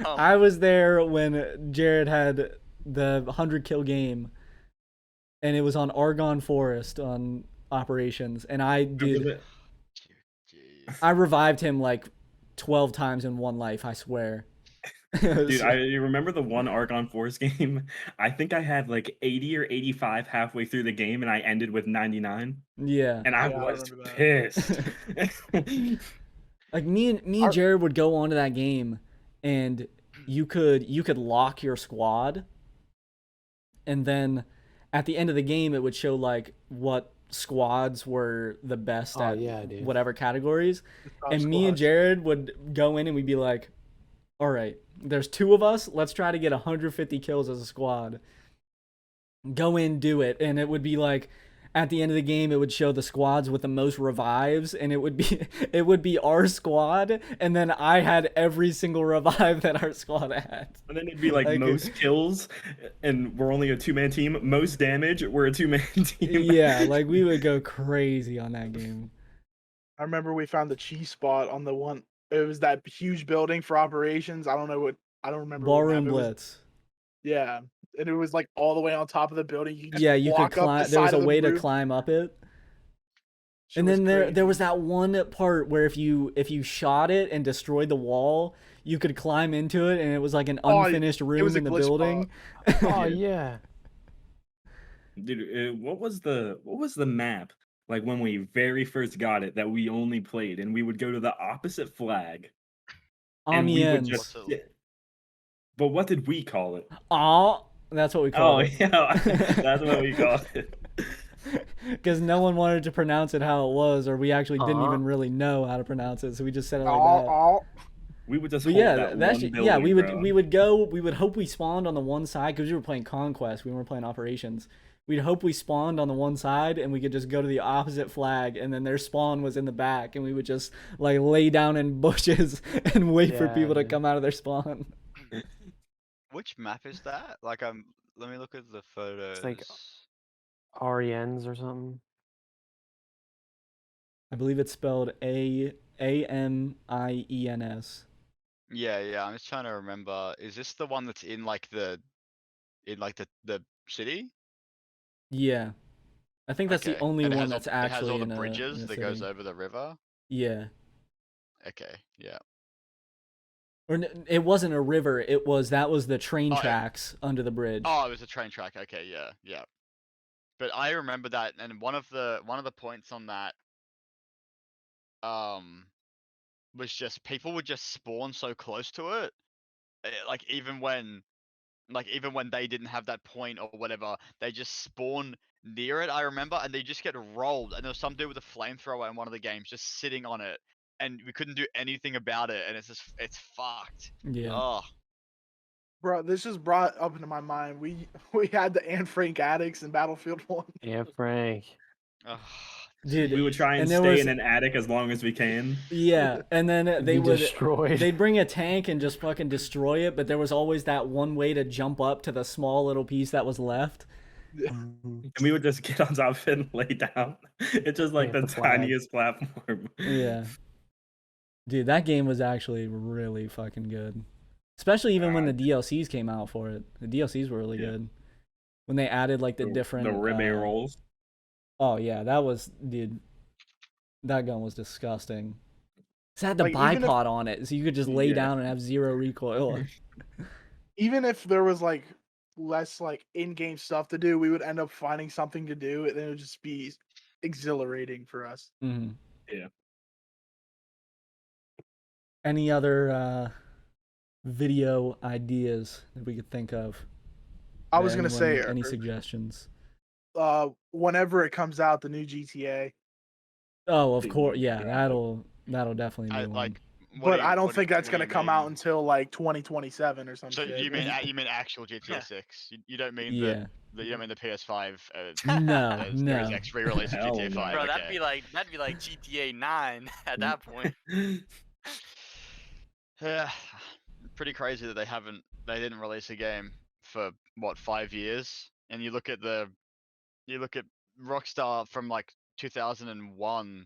I was there when Jared had the 100 kill game, and it was on Argonne Forest on operations, and I revived him like 12 times in one life, I swear. Dude, I remember the one Argonne Forest game. I think I had like 80 or 85 halfway through the game, and I ended with 99. Yeah. And I was pissed. Like me and Jared would go onto that game, and you could lock your squad, and then at the end of the game it would show like what squads were the best at whatever categories. And me and Jared would go in and we'd be like, all right, there's 2 of us, let's try to get 150 kills as a squad. Go in, do it. And it would be like at the end of the game it would show the squads with the most revives, and it would be our squad, and then I had every single revive that our squad had. And then it'd be like most kills, and we're only a 2-man team. Most damage, we're a 2-man team. Yeah, like we would go crazy on that game. I remember we found the cheese spot on the one. It was that huge building for operations. I don't remember. Ballroom Blitz. Yeah, and it was like all the way on top of the building. You could climb. There was a way to climb up it. And then there was that one part where if you shot it and destroyed the wall, you could climb into it, and it was like an unfinished room in the building. Oh yeah. Dude, what was the map like when we very first got it that we only played, and we would go to the opposite flag, and we would just sit. But what did we call it? Oh, that's what we called it. Oh yeah, that's what we called it. Because no one wanted to pronounce it how it was, or we actually didn't even really know how to pronounce it, so we just said it like that. We would just hold that one building, we would go. We would hope we spawned on the one side because we were playing Conquest. We weren't playing Operations. We'd hope we spawned on the one side, and we could just go to the opposite flag, and then their spawn was in the back, and we would just like lay down in bushes and wait for people to come out of their spawn. Which map is that? Like, let me look at the photos. It's like RENs or something. I believe it's spelled AMIENS. Yeah. I'm just trying to remember. Is this the one that's in the city? Yeah, I think that's the only one that's actually it has all the in bridges that goes city. over the river. Yeah. Okay. Yeah. Or it wasn't a river. That was the train tracks under the bridge. Oh, it was a train track. Okay. Yeah. But I remember that, and one of the points on that was just people would just spawn so close to it, like even when they didn't have that point or whatever, they just spawn near it. I remember, and they just get rolled. And there was some dude with a flamethrower in one of the games just sitting on it, and we couldn't do anything about it. And it's fucked. Yeah. Oh. Bro, this just brought up into my mind. We had the Anne Frank addicts in Battlefield 1. Yeah, Frank. Dude, We would try and and there stay was in an attic as long as we can. yeah, and then they Be would destroyed. they'd bring a tank and just fucking destroy it, but there was always that one way to jump up to the small little piece that was left. And we would just get on top of it and lay down. It's just like Yeah, the the flag. tiniest platform. Yeah. Dude, that game was actually really fucking good. Especially even when the DLCs came out for it. The DLCs were really good. When they added like the different the ribeye rolls. Oh yeah, that was dude. That gun was disgusting. It had the Like, even if- bipod on it, so you could just lay Yeah. down and have zero recoil. Even if there was like less like in-game stuff to do, we would end up finding something to do, and it would just be exhilarating for us. Mm-hmm. Yeah. Any other video ideas that we could think of? I was gonna say any suggestions? whenever it comes out, the new GTA. Oh, of Dude, course, yeah, yeah. that'll definitely be one. Like, But I don't what think that's what do gonna you come mean? out until like 2027 or So something. you mean actual GTA 6? You don't mean Yeah. you don't mean the PS5? No, Series no. X re-release of Hell GTA no. 5. Bro, okay. that'd be like GTA 9 at that point. Yeah, pretty crazy that they didn't release a game for what 5 years, and you look at Rockstar from like 2001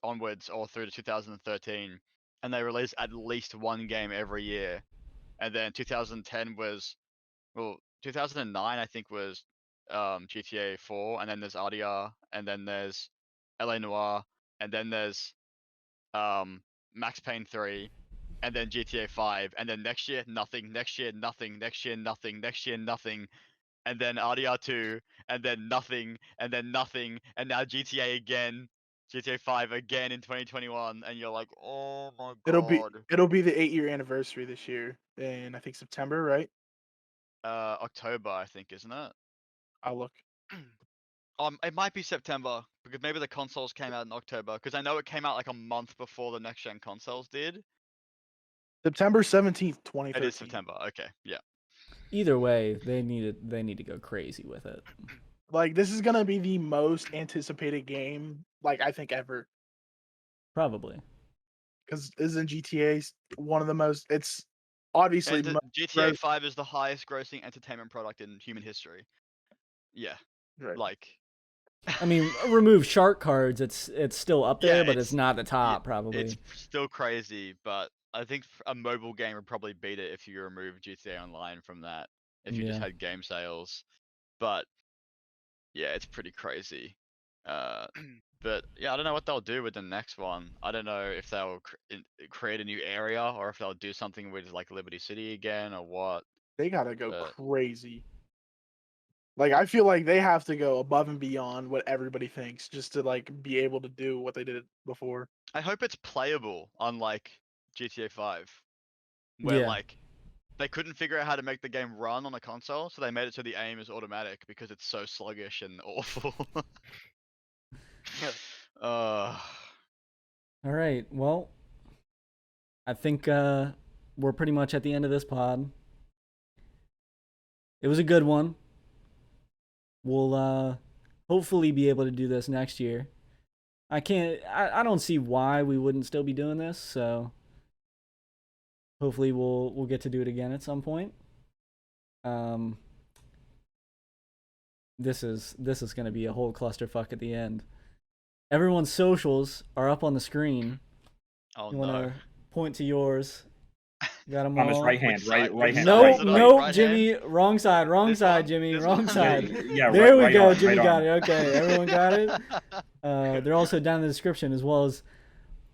onwards or through to 2013, and they released at least one game every year, and then 2010 was 2009 I think was GTA 4, and then there's RDR, and then there's LA Noire, and then there's Max Payne 3, and then GTA 5, and then next year nothing, next year nothing, next year nothing, next year nothing, and then RDR 2, and then nothing, and then nothing, and now GTA again, GTA 5 again in 2021, and you're like, oh my god. It'll be the 8-year anniversary this year in I think September, right? October I think, isn't it? I'll look. It might be September because maybe the consoles came out in October, because I know it came out like a month before the next gen consoles did. September 17th, It 2013. is September. Okay, yeah. Either way, they need to go crazy with it. Like, this is gonna be the most anticipated game, like, I think ever. Probably. Because isn't GTA one of the most? It's obviously And GTA 5 is the highest grossing entertainment product in human history. Yeah, right. like. I mean, remove shark cards, it's still up there, Yeah, but it's not the top, probably. It's still crazy, but I think a mobile game would probably beat it if you remove GTA Online from that. If you just Yeah. had game sales, but yeah, it's pretty crazy. But yeah, I don't know what they'll do with the next one. I don't know if they'll create a new area or if they'll do something with like Liberty City again or what. They gotta go crazy. Like, I feel like they have to go above and beyond what everybody thinks just to like be able to do what they did before. I hope it's playable, unlike GTA 5, where Yeah. like they couldn't figure out how to make the game run on a console, so they made it so the aim is automatic because it's so sluggish and awful. All right. Well, I think we're pretty much at the end of this pod. It was a good one. We'll hopefully be able to do this next year. I don't see why we wouldn't still be doing this, so hopefully we'll get to do it again at some point. This is going to be a whole clusterfuck at the end. Everyone's socials are up on the screen. Oh You want to point to yours? You got them Thomas, all. right hand, right hand. No, right, no, right Jimmy, wrong side, This side, one? Jimmy, This wrong one? side. Yeah, There we right go, arm, Jimmy right got arm. it. Okay, everyone got it. They're also down in the description, as well as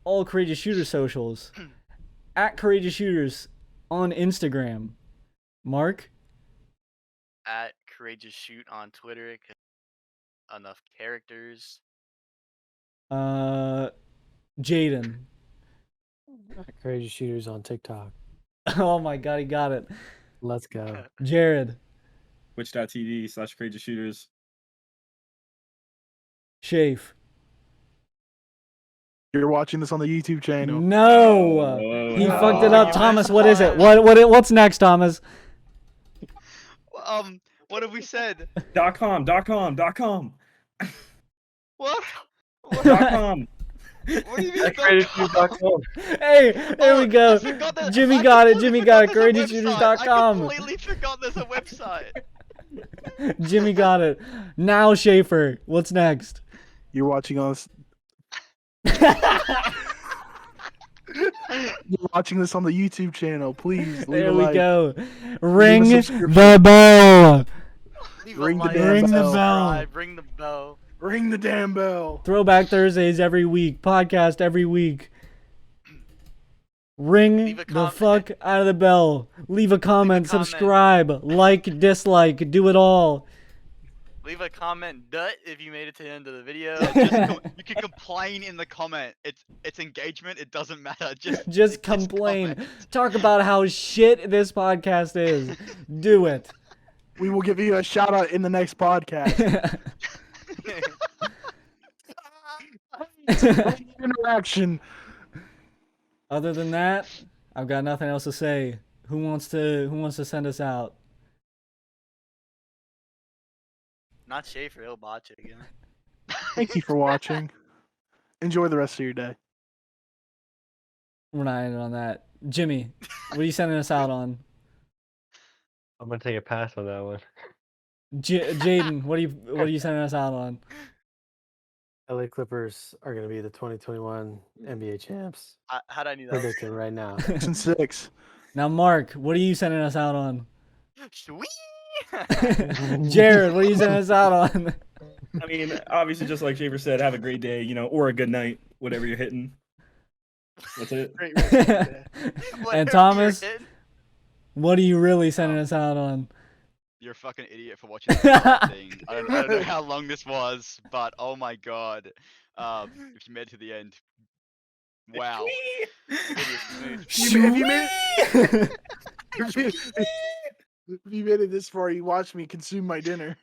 all Courageous Shooters socials. At Courageous Shooters on Instagram. Mark? At Courageous Shoot on Twitter. 'Cause enough characters. Jayden. Crazy shooters on TikTok. Oh my god, he got it. Let's go. Jared. Twitch.tv/courageousshooters. Shafe. You're watching this on the YouTube channel. No! He no. fucked it Oh, up. you Thomas, missed what is it? one. What's next, Thomas? What have we said? .com. What? .com. What do you mean? CreativeShooters.com. Hey, there we go. I forgot that- Jimmy I got it. completely Jimmy got it. forgot there's a website. I CreativeShooters.com. completely forgot there's a website. Jimmy got it. Now, Shaffer, what's next? You're watching us. You're watching this on the YouTube channel. Please leave There a we like. go. Ring subscription. the bell. Leave Ring a the like, damn Ring the bell. subscribe, ring the bell. Ring the damn bell. Throwback Thursdays every week. Podcast every week. Ring Leave a the comment. fuck out of the bell. Leave a comment. comment. Subscribe. Like, dislike. Do it all. Leave a comment, dut, if you made it to the end of the video. You can complain in the comment. It's engagement. It doesn't matter. Just complain. comment. Talk about how shit this podcast is. Do it. We will give you a shout out in the next podcast. Interaction. Other than that, I've got nothing else to say. Who wants to send us out? Not Schaefer, he'll botch it again. Thank you for watching. Enjoy the rest of your day. We're not ending on that. Jimmy, what are you sending us out on? I'm gonna take a pass on that one. Jayden, what are you sending us out on? LA Clippers are going to be the 2021 NBA champs. How'd I need that? Predicting right now. 6-6. Now, Mark, what are you sending us out on? Sweet! Jared, what are you sending us out on? I mean, obviously, just like Shaver said, have a great day, or a good night, whatever you're hitting. That's it. Great rest of your day. Whatever And Thomas, you're hitting. what are you really sending us out on? You're a fucking idiot for watching this entire thing. I don't know how long this was, but oh my god. If you made it to the end, wow. If you made it, if you made it this far, you watched me consume my dinner.